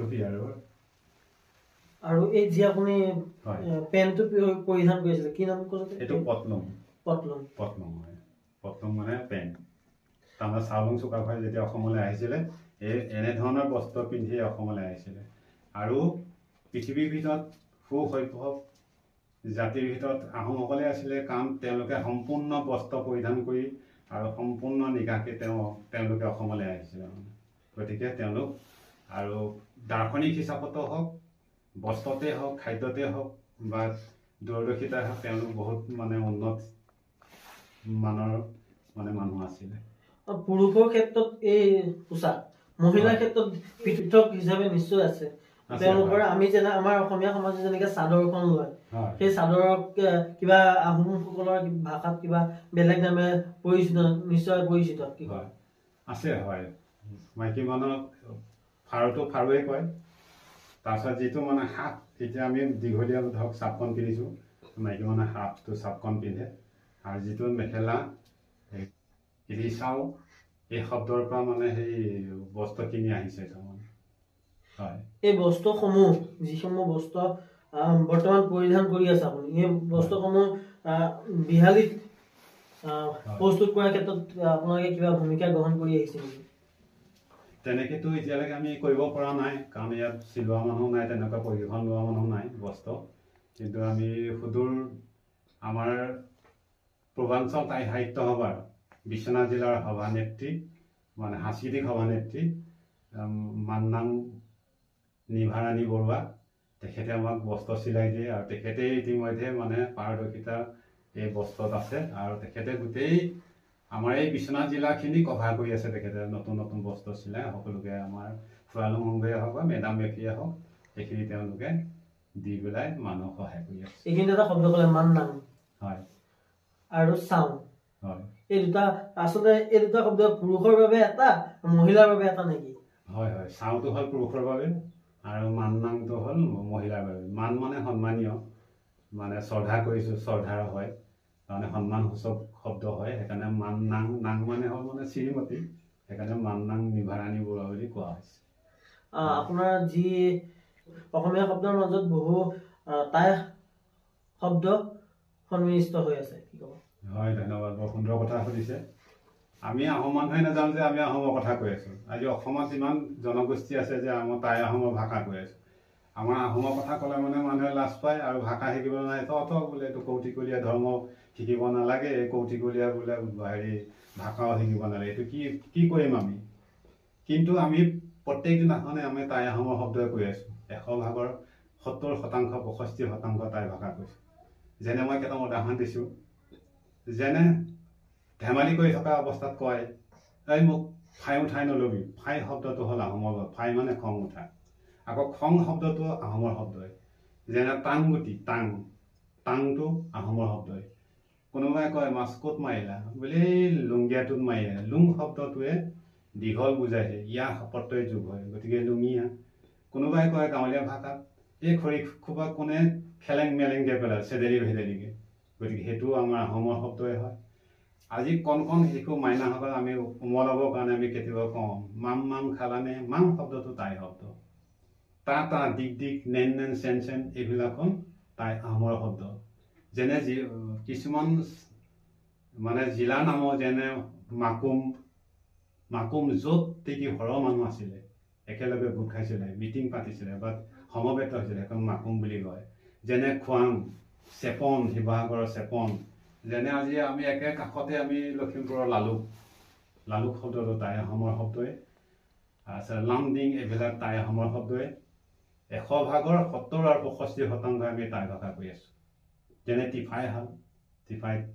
টুপি আৰু এই যি আপুনি হয় পেণ্টটো পৰিধান কৰিছিলে কি নাম কৈছে এইটো পটলং পটলং পটলং হয় পটলং মানে পেণ্ট তাৰমানে চাওলুং চুকাফাই যেতিয়া অসমলৈ আহিছিলে এনেধৰণৰ বস্ত্ৰ পিন্ধি অসমলৈ আহিছিলে আৰু পৃথিৱীৰ ভিতৰত সুশৈশৱ জাতিৰ ভিতৰত আহোমসকলে আছিলে কাৰণ তেওঁলোকে সম্পূৰ্ণ বস্ত্ৰ পৰিধান কৰি আৰু সম্পূৰ্ণ নিগাকে তেওঁলোকে অসমলৈ আহিছিলে গতিকে তেওঁলোক আৰু দাৰ্শনিক হিচাপতো হওক বস্ত্ৰতে হওক খাদ্যতে হওক বা দূৰদৰ্শিতাই হওক তেওঁলোক বহুত মানে উন্নত মানৰ মানে মানুহ আছিলে পুৰুষৰ ক্ষেত্ৰত এই পোচাক মহিলাৰ ক্ষেত্ৰত পৃথক হিচাপে নিশ্চয় আছে তেওঁলোকৰ আমি যেনে আমাৰ অসমীয়া সমাজে যেনেকে চাদৰখন লয় সেই চাদৰক কিবা আহোমসকলৰ ভাষাত কিবা বেলেগ নামে পৰিচিত নিশ্চয় পৰিচিত কি কয় আছে হয় মাইকী মানুহক ফাৰুটো ফাৰুৱে কয় তাৰপিছত যিটো মানে হাত এতিয়া আমি দীঘলীয়া ধৰক চাপকন পিন্ধিছোঁ মাইকী মানুহে হাতটো চাপকন পিন্ধে আৰু যিটো মেখেলা ৰিচাও এই শব্দৰ পৰা মানে সেই বস্ত্ৰ কিনি আহিছে তাৰমানে হয় এই বস্ত্ৰসমূহ যিসমূহ বস্ত্ৰ বৰ্তমান পৰিধান কৰি আছে আপুনি এই বস্ত্ৰসমূহ বিহালীত প্ৰস্তুত কৰাৰ ক্ষেত্ৰত আপোনালোকে কিবা ভূমিকা গ্ৰহণ কৰি আহিছে নেকি তেনেকেতো এতিয়ালৈকে আমি কৰিব পৰা নাই কাৰণ ইয়াত চিলোৱা মানুহ নাই তেনেকুৱা পৰিৱেশন লোৱা মানুহ নাই বস্ত্ৰ কিন্তু আমি সুদূৰ আমাৰ পূৰ্বাঞ্চল তাই সাহিত্য সভাৰ বিশ্বনাথ জিলাৰ সভানেত্ৰী মানে সাংস্কৃতিক সভানেত্ৰী মান্নাং নিভাৰাণী বৰুৱা তেখেতে আমাক বস্ত্ৰ চিলাই দিয়ে আৰু তেখেতে ইতিমধ্যে মানে পাৰদৰ্শিতা এই বস্ত্ৰত আছে আৰু তেখেতে গোটেই আমাৰ এই বিশ্বনাথ জিলাখিনি কভাৰ কৰি আছে তেখেতে নতুন নতুন বস্ত্ৰ চিলাই সকলোকে আমাৰ ফুৰালুং সংঘয়ে হওক বা মেডাম ব্যক্তিয়ে হওক সেইখিনি তেওঁলোকে দি পেলাই মানুহক সহায় কৰি আছে এইখিনি এটা শব্দ ক'লে মান্নাং হয় আৰু চাওঁ হয় এই দুটা আচলতে এই দুটা শব্দ পুৰুষৰ বাবে এটা মহিলাৰ বাবে এটা নেকি হয় হয় চাওঁটো হ'ল পুৰুষৰ বাবে আৰু মান্নাংটো হ'ল মহিলাৰ বাবে মান মানে সন্মানীয় মানে শ্ৰদ্ধা কৰিছোঁ শ্ৰদ্ধাৰ হয় মানে সন্মানসূচক শব্দ হয় সেইকাৰণে মান্নাং নাং মানে হ'ল মানে শ্ৰীমতী সেইকাৰণে মান্নাং নিভাৰাণী বৰুৱা বুলি কোৱা হৈছে আপোনাৰ যি অসমীয়া শব্দৰ মাজত বহু টাই শব্দ সন্মিলিত হৈ আছে কি ক'ব হয় ধন্যবাদ বৰ সুন্দৰ কথা সুধিছে আমি আহোম মানুহে নাজানো যে আমি আহোমৰ কথা কৈ আছোঁ আজি অসমত ইমান জনগোষ্ঠী আছে যে আমাৰ টাই আহোমৰ ভাষা কৈ আছোঁ আমাৰ আহোমৰ কথা ক'লে মানে মানুহে লাজ পায় আৰু ভাষা শিকিব নাই তহঁত বোলে এইটো কৌটিকলীয়া ধৰ্ম শিকিব নালাগে এই কৌটিকলীয়া বোলে হেৰি ভাষাও শিকিব নালাগে এইটো কি কৰিম আমি কিন্তু আমি প্ৰত্যেক দিনাখনে আমি টাই আহোমৰ শব্দই কৈ আছোঁ 100% 70% 65% টাই ভাষা কৈছোঁ যেনে মই কেইটামান উদাহৰণ দিছোঁ যেনে ধেমালি কৰি থকা অৱস্থাত কয় এই মোক ফাই উঠাই নল'বি ফাই শব্দটো হ'ল আহোমৰ ফাই মানে খং উঠা আকৌ খং শব্দটো আহোমৰ শব্দই যেনে টাংগুটি টাংটো আহোমৰ শব্দই কোনোবাই কয় মাছ ক'ত মাৰিলা বোলে লুংগীয়াটোত মাৰিলা লুং শব্দটোৱে দীঘল বুজাইছে ইয়াৰ প্ৰত্যয় যোগ হয় গতিকে লুঙীয়া কোনোবাই কয় গাঁৱলীয়া ভাষাত এই খৰি খোপা কোনে খেলেং মেলেংকৈ পেলায় চেদেলি ভেদেলিকৈ গতিকে সেইটোও আমাৰ আহোমৰ শব্দই হয় আজি কণ শিশু মাইনাসকল আমি উমলাবৰ কাৰণে আমি কেতিয়াবা কওঁ মাম খালানে মাম শব্দটো টাই শব্দ তা দিক নেন চেন এইবিলাকো টাই আহোমৰ শব্দ যেনে কিছুমান মানে জিলাৰ নামো যেনে মাকুম য'ত দেখি সৰহ মানুহ আছিলে একেলগে গোট খাইছিলে মিটিং পাতিছিলে বা সমবেত হৈছিলে সেইখন মাকুম বুলি কয় যেনে খোৱাং চেপন শিৱসাগৰৰ চেপন যেনে আজি আমি একে কাষতে আমি লখিমপুৰৰ লালুক শব্দটো টাই আহোমৰ শব্দই আছে লামডিং এইবিলাক টাই আহোমৰ শব্দই 100% 70 আৰু 65% আমি টাই ভাষা কৈ আছোঁ যেনে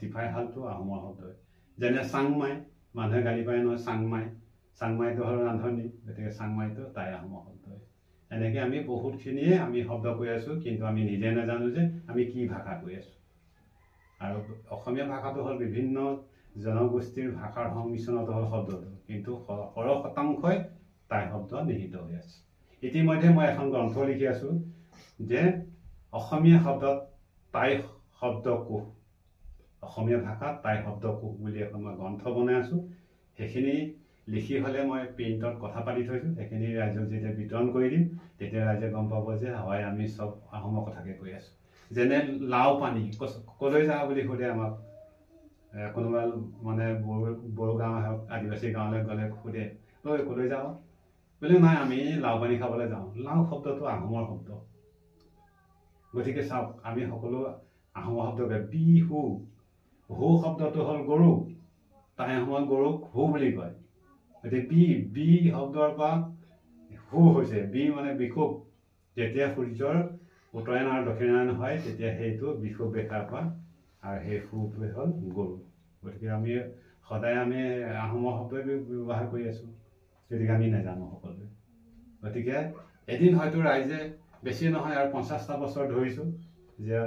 টিফাই হালটো আহোমৰ শব্দই যেনে চাংমাই মানুহে গালি পায় নহয় চাংমাইটো হ'ল ৰান্ধনি গতিকে চাংমাইটো টাই আহোমৰ শব্দই এনেকৈ আমি বহুতখিনিয়ে আমি শব্দ কৈ আছোঁ কিন্তু আমি নিজে নাজানো যে আমি কি ভাষা কৈ আছোঁ আৰু অসমীয়া ভাষাটো হ'ল বিভিন্ন জনগোষ্ঠীৰ ভাষাৰ সংমিশ্ৰণত হ'ল শব্দটো কিন্তু 100% টাই শব্দ নিহিত হৈ আছে ইতিমধ্যে মই এখন গ্ৰন্থ লিখি আছোঁ যে অসমীয়া শব্দত টাই শব্দকোষ অসমীয়া ভাষাত টাই শব্দকোষ বুলি এখন মই গ্ৰন্থ বনাই আছোঁ সেইখিনি লিখি হ'লে মই প্ৰিণ্টত কথা পাতি থৈছোঁ, সেইখিনি ৰাইজক যেতিয়া বিতৰণ কৰি দিম তেতিয়া ৰাইজে গম পাব যে হয় আমি চব আহোমৰ কথাকে কৈ আছোঁ। যেনে লাও পানী ক'লৈ যাওঁ বুলি সোধে আমাক, কোনোবা মানে বড়ো গাঁও হওক আদিবাসী গাঁৱলৈ গ'লে সোধে ঐ ক'লৈ যাওঁ বোলে নাই আমি লাও পানী খাবলৈ যাওঁ। লাও শব্দটো আহোমৰ শব্দ, গতিকে চাওক আমি সকলো আহোমৰ শব্দকে বিহু, হু শব্দটো হ'ল গৰু, টাই আহোমত গৰুক হু বুলি কয়। গতিকে বি শব্দৰ পৰা হু হৈছে, বি মানে বিষুৱ, যেতিয়া সূৰ্যৰ উত্তৰায়ণ আৰু দক্ষিণায়ন হয় তেতিয়া সেইটো বিষুৱ ৰেখাৰ পৰা, আৰু সেই সুটোৱে হ'ল গৰু। গতিকে আমি সদায় আমি আহোমৰ শব্দই ব্যৱহাৰ কৰি আছোঁ, গতিকে আমি নাজানো সকলোৱে। গতিকে এদিন হয়তো ৰাইজে বেছি নহয় আৰু 50টা বছৰ ধৰিছোঁ যে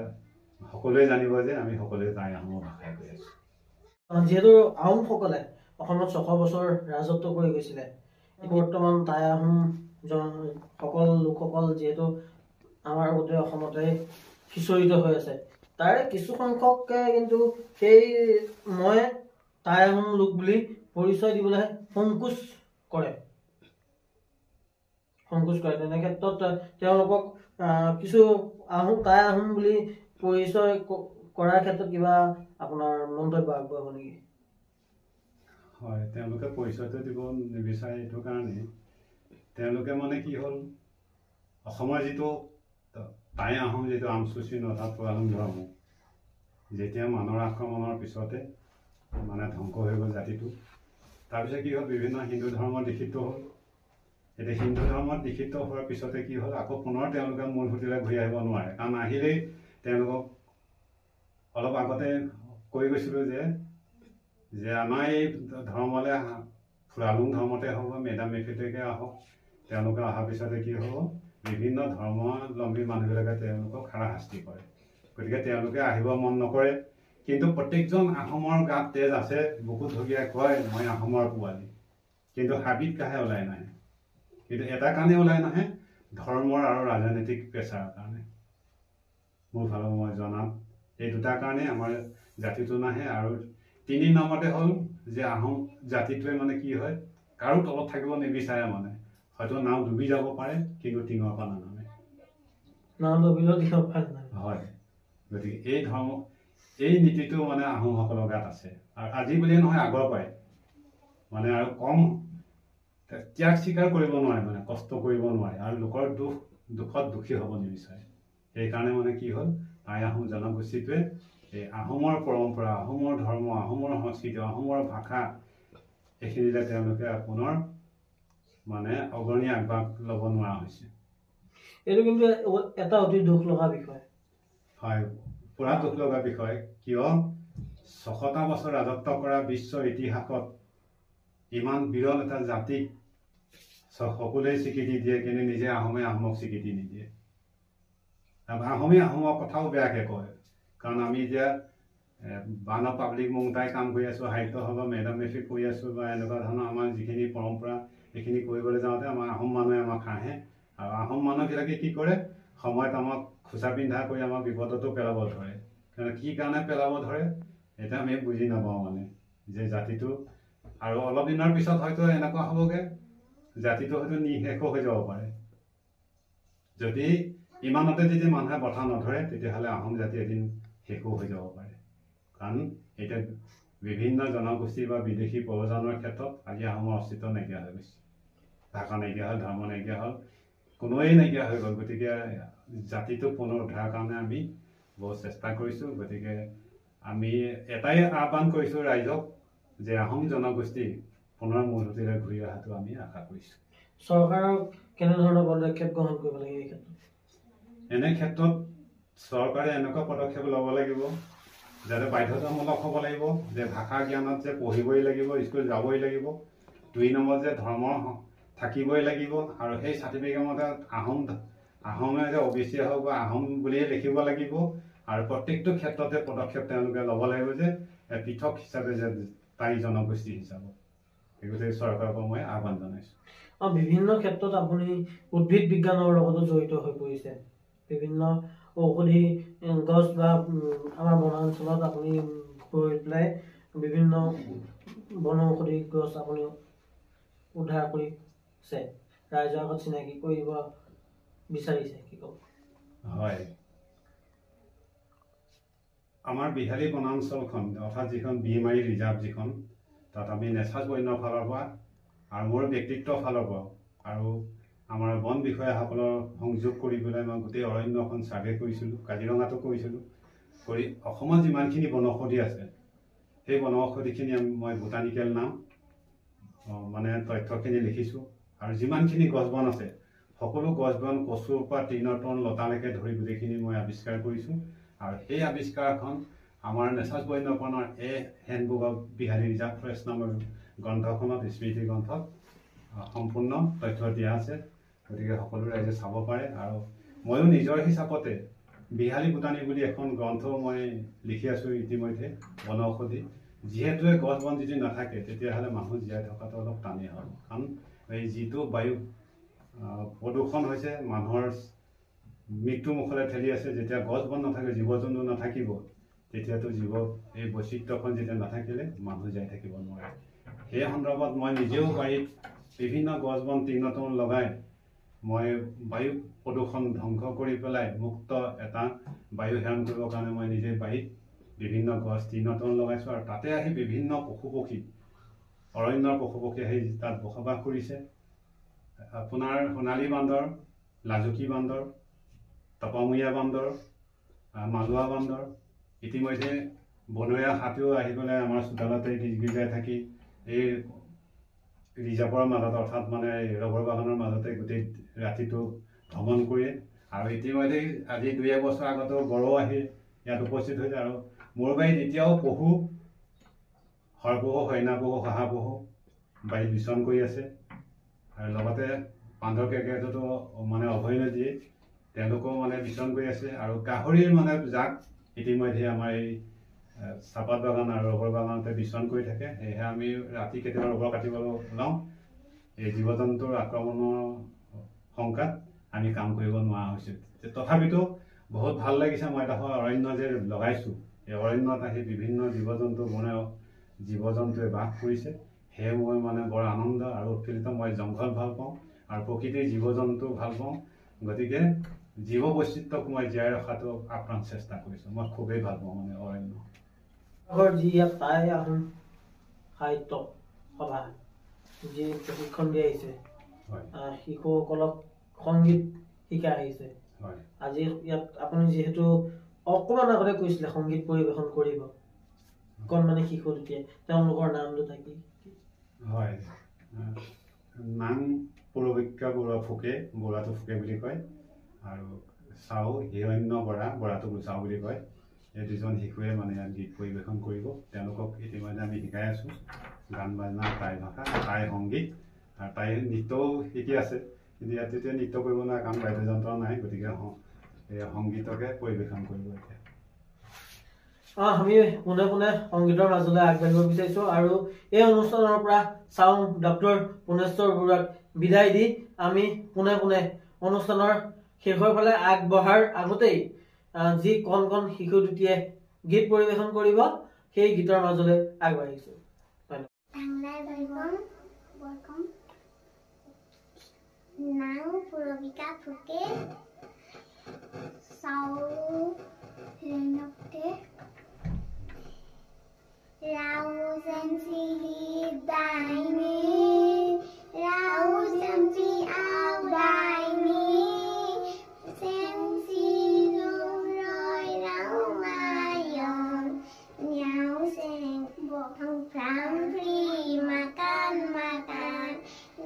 সকলোৱে জানিব যে আমি সকলোৱে টাই আহোমৰ ভাষাই কৈ আছোঁ। যিহেতু আহোমসকলে অসমত 600 বছৰ ৰাজত্ব কৰি গৈছিলে, বৰ্তমান টাই আহোম সকল লোকসকল যিহেতু আমাৰ গোটেই অসমতে সিঁচৰিত হৈ আছে, তাৰে কিছু সংখ্যকে কিন্তু সেই মই টাই আহোম লোক বুলি পৰিচয় দিবলৈ সংকোচ কৰে। তেনে ক্ষেত্ৰত তেওঁলোকক কিছু টাই আহোম বুলি পৰিচয় কৰাৰ ক্ষেত্ৰত কিবা আপোনাৰ মন্তব্য আগবঢ়াব নেকি? হয়, তেওঁলোকে পৰিচয়টো দিব নিবিচাৰে এইটো কাৰণে তেওঁলোকে মানে কি হ'ল, অসমৰ যিটো টাই আহোম যিটো আমচুচীন অৰ্থাৎ ফুৰালুং ধৰ্ম, যেতিয়া মানৰ আক্ৰমণৰ পিছতে মানে ধ্বংস হৈ গ'ল জাতিটো, তাৰপিছত কি হ'ল বিভিন্ন হিন্দু ধৰ্মৰ দীক্ষিত হ'ল। এতিয়া হিন্দু ধৰ্মত দীক্ষিত হোৱাৰ পিছতে কি হ'ল, আকৌ পুনৰ তেওঁলোকে মূল সুঁতিলৈ ঘূৰি আহিব নোৱাৰে, কাৰণ আহিলেই তেওঁলোকক অলপ আগতে কৈ গৈছিলোঁ যে আমাৰ এই ধৰ্মলৈ ফুৰালুং ধৰ্মতে হওক বা মেডাম মেফিলৈকে আহক, তেওঁলোকে অহাৰ পিছতে কি হ'ব, বিভিন্ন ধৰ্মাৱলম্বী মানুহবিলাকে তেওঁলোকক হাৰাশাস্তি কৰে। গতিকে তেওঁলোকে আহিব মন নকৰে, কিন্তু প্ৰত্যেকজন আহোমৰ গাত তেজ আছে, বুকুত ধগিয়াই কয় মই আহোমৰ পোৱালি, কিন্তু হাবিত কাহে ওলাই নাহে। কিন্তু এটা কাৰণে ওলাই নাহে, ধৰ্মৰ আৰু ৰাজনৈতিক প্ৰেছাৰৰ কাৰণে। মোৰ ফালৰ মই জনাত এই দুটাৰ কাৰণে আমাৰ জাতিটো নাহে। আৰু 3 নম্বৰতে হ'ল যে আহোম জাতিটোৱে মানে কি হয়, কাৰো তলত থাকিব নিবিচাৰে, মানে হয়তো নাও ডুবি যাব পাৰে কিন্তু টিঙৰ পৰা নানামে। হয়, গতিকে এই নীতিটো মানে আহোমসকলৰ গাত আছে, আৰু আজি বুলিয়ে নহয় আগৰ পৰাই মানে, আৰু কম ত্যাগ স্বীকাৰ কৰিব নোৱাৰে, মানে কষ্ট কৰিব নোৱাৰে, আৰু লোকৰ দুখত দুখী হ'ব নিবিচাৰে। সেইকাৰণে মানে কি হ'ল, টাই আহোম জনগোষ্ঠীটোৱে এই আহোমৰ পৰম্পৰা, আহোমৰ ধৰ্ম, আহোমৰ সংস্কৃতি, আহোমৰ ভাষা, এইখিনিলে তেওঁলোকে পুনৰ মানে অগ্ৰণী আগভাগ ল'ব নোৱাৰা হৈছে। এইটো কিন্তু এটা অতি দুখ লগা বিষয়। হয়, পুৰা দুখ লগা বিষয়। কিয় 600টা বছৰ ৰাজত্ব কৰা বিশ্বৰ ইতিহাসত ইমান বিৰল এটা জাতিক সকলোৱে স্বীকৃতি দিয়ে, কিন্তু নিজে আহোমে আহোমক স্বীকৃতি নিদিয়ে। আহোমে আহোমৰ কথাও বেয়াকে কয়, কাৰণ আমি এতিয়া বানৰ পাব্লিক মংতাই কাম কৰি আছোঁ, সাহিত্য সভা মেডাম মেফি কৰি আছোঁ, বা এনেকুৱা ধৰণৰ আমাৰ যিখিনি পৰম্পৰা এইখিনি কৰিবলৈ যাওঁতে আমাৰ আহোম মানুহে আমাক হাঁহে, আৰু আহোম মানুহবিলাকে কি কৰে, সময়ত আমাক খোচা পিন্ধা কৰি আমাক বিপদতো পেলাব ধৰে। কি কাৰণে পেলাব ধৰে এতিয়া আমি বুজি নাপাওঁ, মানে যে জাতিটো আৰু অলপ দিনৰ পিছত হয়তো এনেকুৱা হ'বগৈ, জাতিটো হয়তো নিঃশেষো হৈ যাব পাৰে। যদি ইমানতে যদি মানুহে বঠা নধৰে, তেতিয়াহ'লে আহোম জাতি এদিন শেষো হৈ যাব পাৰে। কাৰণ এতিয়া বিভিন্ন জনগোষ্ঠী বা বিদেশী প্ৰব্ৰজনৰ ক্ষেত্ৰত আজি আহোমৰ অস্তিত্ব নাইকিয়া হৈ গৈছে, ভাষা নাইকিয়া হ'ল, ধৰ্ম নাইকিয়া হ'ল, কোনোৱেই নাইকিয়া হৈ গ'ল। গতিকে জাতিটো পুনৰ উদ্ধাৰৰ কাৰণে আমি বহুত চেষ্টা কৰিছোঁ। গতিকে আমি এটাই আহ্বান কৰিছোঁ ৰাইজক, যে আহোম জনগোষ্ঠী পুনৰ মূলসুঁতিলৈ ঘূৰি অহাটো আমি আশা কৰিছোঁ। চৰকাৰক কেনেধৰণৰ পদক্ষেপ গ্ৰহণ কৰিব লাগে এই ক্ষেত্ৰত? এনে ক্ষেত্ৰত চৰকাৰে এনেকুৱা পদক্ষেপ ল'ব লাগিব যাতে বাধ্যতামূলক হ'ব লাগিব, যে ভাষা জ্ঞানত যে পঢ়িবই লাগিব, স্কুল যাবই লাগিব। 2 নম্বৰত যে ধৰ্ম থাকিবই লাগিব, আৰু সেই চাৰ্টিফিকেট মতে আহোমে যে OBC হওক বা আহোম বুলিয়ে লিখিব লাগিব, আৰু প্ৰত্যেকটো ক্ষেত্ৰতে পদক্ষেপ তেওঁলোকে ল'ব লাগিব যে পৃথক হিচাপে যে টাই জনগোষ্ঠী হিচাপত। এই গতিকে চৰকাৰক মই আহ্বান জনাইছোঁ। বিভিন্ন ক্ষেত্ৰত আপুনি উদ্ভিদ বিজ্ঞানৰ লগতো জড়িত হৈ পৰিছে, বিভিন্ন ঔষধি গছ বা আমাৰ বনাঞ্চলত আপুনি গৈ পেলাই বিভিন্ন বনৌষধি গছ আপুনি উদ্ধাৰ কৰিছে ৰাইজৰ আগত চিনাকি কৰিব বিচাৰিছে কি ক'ব? হয়, আমাৰ বিহালী বনাঞ্চলখন অৰ্থাৎ যিখন বিমাৰী ৰিজাৰ্ভ যিখন তাত আমি নেচাজ বন্যৰ ফালৰ পৰা আৰু মোৰ ব্যক্তিত্বৰ ফালৰ পৰা আৰু আমাৰ বন বিষয়াসকলৰ সংযোগ কৰি পেলাই মই গোটেই অৰণ্যখন ছাৰ্ভে কৰিছিলোঁ, কাজিৰঙাতো কৰিছিলোঁ, কৰি অসমত যিমানখিনি বনৌষধি আছে সেই বনৌষধিখিনি মই বোটানিকেল নাম মানে তথ্যখিনি লিখিছোঁ আৰু যিমানখিনি গছ বন আছে সকলো গছ বন কচুৰ পৰা তৃণতন লতালৈকে ধৰি গোটেইখিনি মই আৱিষ্কাৰ কৰিছোঁ আৰু সেই আৱিষ্কাৰখন আমাৰ নেচাজ বন্যপ্ৰাণৰ handbook of Bihali reserve forest নামৰ গ্ৰন্থখনত স্মৃতি গ্ৰন্থত সম্পূৰ্ণ তথ্য দিয়া আছে। গতিকে সকলো ৰাইজে চাব পাৰে আৰু ময়ো নিজৰ হিচাপতে বিহালী বুটানী বুলি এখন গ্ৰন্থ মই লিখি আছোঁ ইতিমধ্যে বনৌষধি। যিহেতুৱে গছ বন যদি নাথাকে তেতিয়াহ'লে মানুহ জীয়াই থকাটো অলপ টানেই হয়, কাৰণ এই যিটো বায়ু প্ৰদূষণ হৈছে মানুহৰ মৃত্যু মুখলৈ ঠেলি আছে। যেতিয়া গছ বন নাথাকে, জীৱ জন্তু নাথাকিব, তেতিয়াতো এই বৈচিত্ৰ্যখন যেতিয়া নাথাকিলে মানুহ জীয়াই থাকিব নোৱাৰে। সেই সন্দৰ্ভত মই নিজেও বাৰীত বিভিন্ন গছ বন তৃণতন লগাই মই বায়ু প্ৰদূষণ ধ্বংস কৰি পেলাই মুক্ত এটা বায়ু সেৱন কৰিবৰ কাৰণে মই নিজে বাৰীত বিভিন্ন গছ তৃণতন লগাইছোঁ আৰু তাতে আহি বিভিন্ন পশু পক্ষী অৰণ্যৰ পশু পক্ষী আহি তাত বসবাস কৰিছে। আপোনাৰ সোণালী বান্দৰ, লাজুকী বান্দৰ, তপমূৰীয়া বান্দৰ, মালোৱা বান্দৰ, ইতিমধ্যে বনৰীয়া হাতীও আহি পেলাই আমাৰ চোতালতে গিৰগিৰাই থাকি এই ৰিজাৰ্ভৰ মাজত অৰ্থাৎ মানে ৰবৰ বাগানৰ মাজতে গোটেই ৰাতিটো ভ্ৰমণ কৰে আৰু ইতিমধ্যে আজি 2-1 বছৰ আগতেও গড়ো আহি ইয়াত উপস্থিত হৈছে আৰু মোৰ বাৰীত এতিয়াও পশু, শৰপহু, হৰিণা পহু, শহাপহু বাৰীত বিচৰণ কৰি আছে আৰু লগতে বান্দৰ কেকেটোতো মানে অভয়াৰণ্য দিয়ে তেওঁলোকেও মানে বিচৰণ কৰি আছে আৰু গাহৰিৰ মানে জাক ইতিমধ্যে আমাৰ এই চাহপাত বাগান আৰু ৰবৰ বাগানতে বিচৰণ কৰি থাকে। সেয়েহে আমি ৰাতি কেতিয়াবা ৰবৰ কাটিবলৈ ওলাওঁ, এই জীৱ জন্তুৰ আক্ৰমণৰ শংকাত আমি কাম কৰিব নোৱাৰা হৈছোঁ। তথাপিতো বহুত ভাল লাগিছে, মই এটা অৰণ্য যে লগাইছোঁ, এই অৰণ্যত আহি বিভিন্ন জীৱ জন্তুৱে বাস কৰিছে। সেয়ে মই মানে বৰ আনন্দ আৰু উৎফুল্লিত। মই জংঘল ভাল পাওঁ আৰু প্ৰকৃতিৰ জীৱ জন্তু ভাল পাওঁ, গতিকে জীৱ বৈচিত্ৰ্যক মই জীয়াই ৰখাটো আপ্ৰাণ চেষ্টা কৰিছোঁ। মই খুবেই ভাল পাওঁ মানে অৰণ্য। যি ইয়াত টাই আহোম সাহিত্য সভা যি প্ৰশিক্ষণ দি আহিছে, শিশুসকলক সংগীত শিকাই আহিছে, আজি ইয়াত আপুনি যিহেতু অকণমান আগতে কৈছিলে সংগীত পৰিৱেশন কৰিব, অকণমানি শিশু যেতিয়া তেওঁলোকৰ নাম দুটা কি? হয়, নাম পুৰবিজ্ঞা বৰুৱা ফুকে, বৰুৱাটো ফুকে বুলি কয়, আৰু চাও হিৰণ্য বৰা, বৰাটো গুচাও বুলি কয়। এই দুজন শিশুৱে মানে ইয়াত গীত পৰিৱেশন কৰিব। তেওঁলোকক ইতিমধ্যে আমি শিকাই আছোঁ গান বাজনা, টাই ভাষা, টাই সংগীত আৰু টাই নৃত্যও শিকি আছে। কিন্তু ইয়াত তেতিয়া নৃত্য কৰিব নোৱাৰে কাৰণ বাদ্যযন্ত্ৰ নাই, গতিকে এই সংগীতকে পৰিৱেশন কৰিব এতিয়া। আমি পোনে পোনে সংগীতৰ মাজলৈ আগবাঢ়িব বিচাৰিছোঁ আৰু এই অনুষ্ঠানৰ পৰা চাওঁ ডক্টৰ পুনেশ্বৰ বৰুৱাক বিদায় দি আমি পোনে পোনে অনুষ্ঠানৰ শেষৰ ফালে আগবঢ়াৰ আগতেই যি কণ কণ শিশু দুটিয়ে গীত পৰিৱেশন কৰিব সেই গীতৰ মাজলৈ আগবাঢ়িছোঁ। নাম পুৰবিকা ফুকে, চাও হিৰণ্য ফুকে, ৰাউ জেঞ্চি দাইনি, ৰাউ জেঞ্চি আউ দাইনি, জেঞ্চি ৰয় ৰাউ মায়ন, নিয়াও চেং বহং ফ্ৰাম ফ্ৰি মাকান মাকান,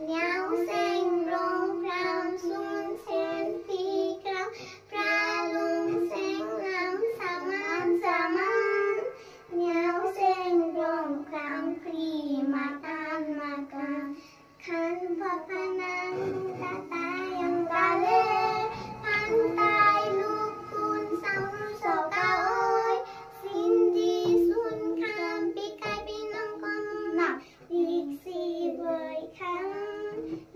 নিয়াও চেং ৰং ফ্ৰাম চুন চেন ফি ক্ৰাম, ফ্ৰালুং চেং নাম সামান সামান, নিয়াও চেং ৰং ফ্ৰাম ফ্ৰি মাকান মাকান, খান ভপানান তাতায়ং গালে, খান তাই লুকুন সাউর সকা ঐ, সিন্দি সুন খাম পিকাই পিনং কমনা, পিক্সি বই খাম,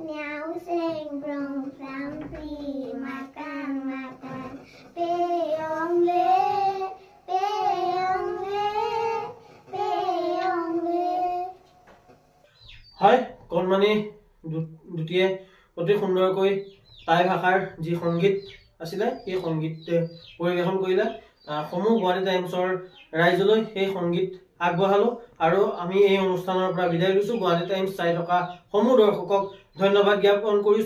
নিয়াও চেং রং ফ্রাম ফ্রি মাকান মাকান, পেয়ং লে, পেয়ং লে, পেয়ং লে। হয়, কণমানি জ্যোতিয়ে অতি সুন্দৰকৈ টাই ভাষাৰ যি সংগীত আছিলে সেই সংগীত পৰিৱেশন কৰিলে সমূহ গুৱাহাটী টাইমছৰ ৰাইজলৈ সেই সংগীত আগবঢ়ালো আৰু আমি এই অনুষ্ঠানৰ পৰা বিদায় লৈছো গুৱাহাটী টাইমছ চাই থকা সমূহ দৰ্শকক ধন্যবাদ জ্ঞাপন কৰিছো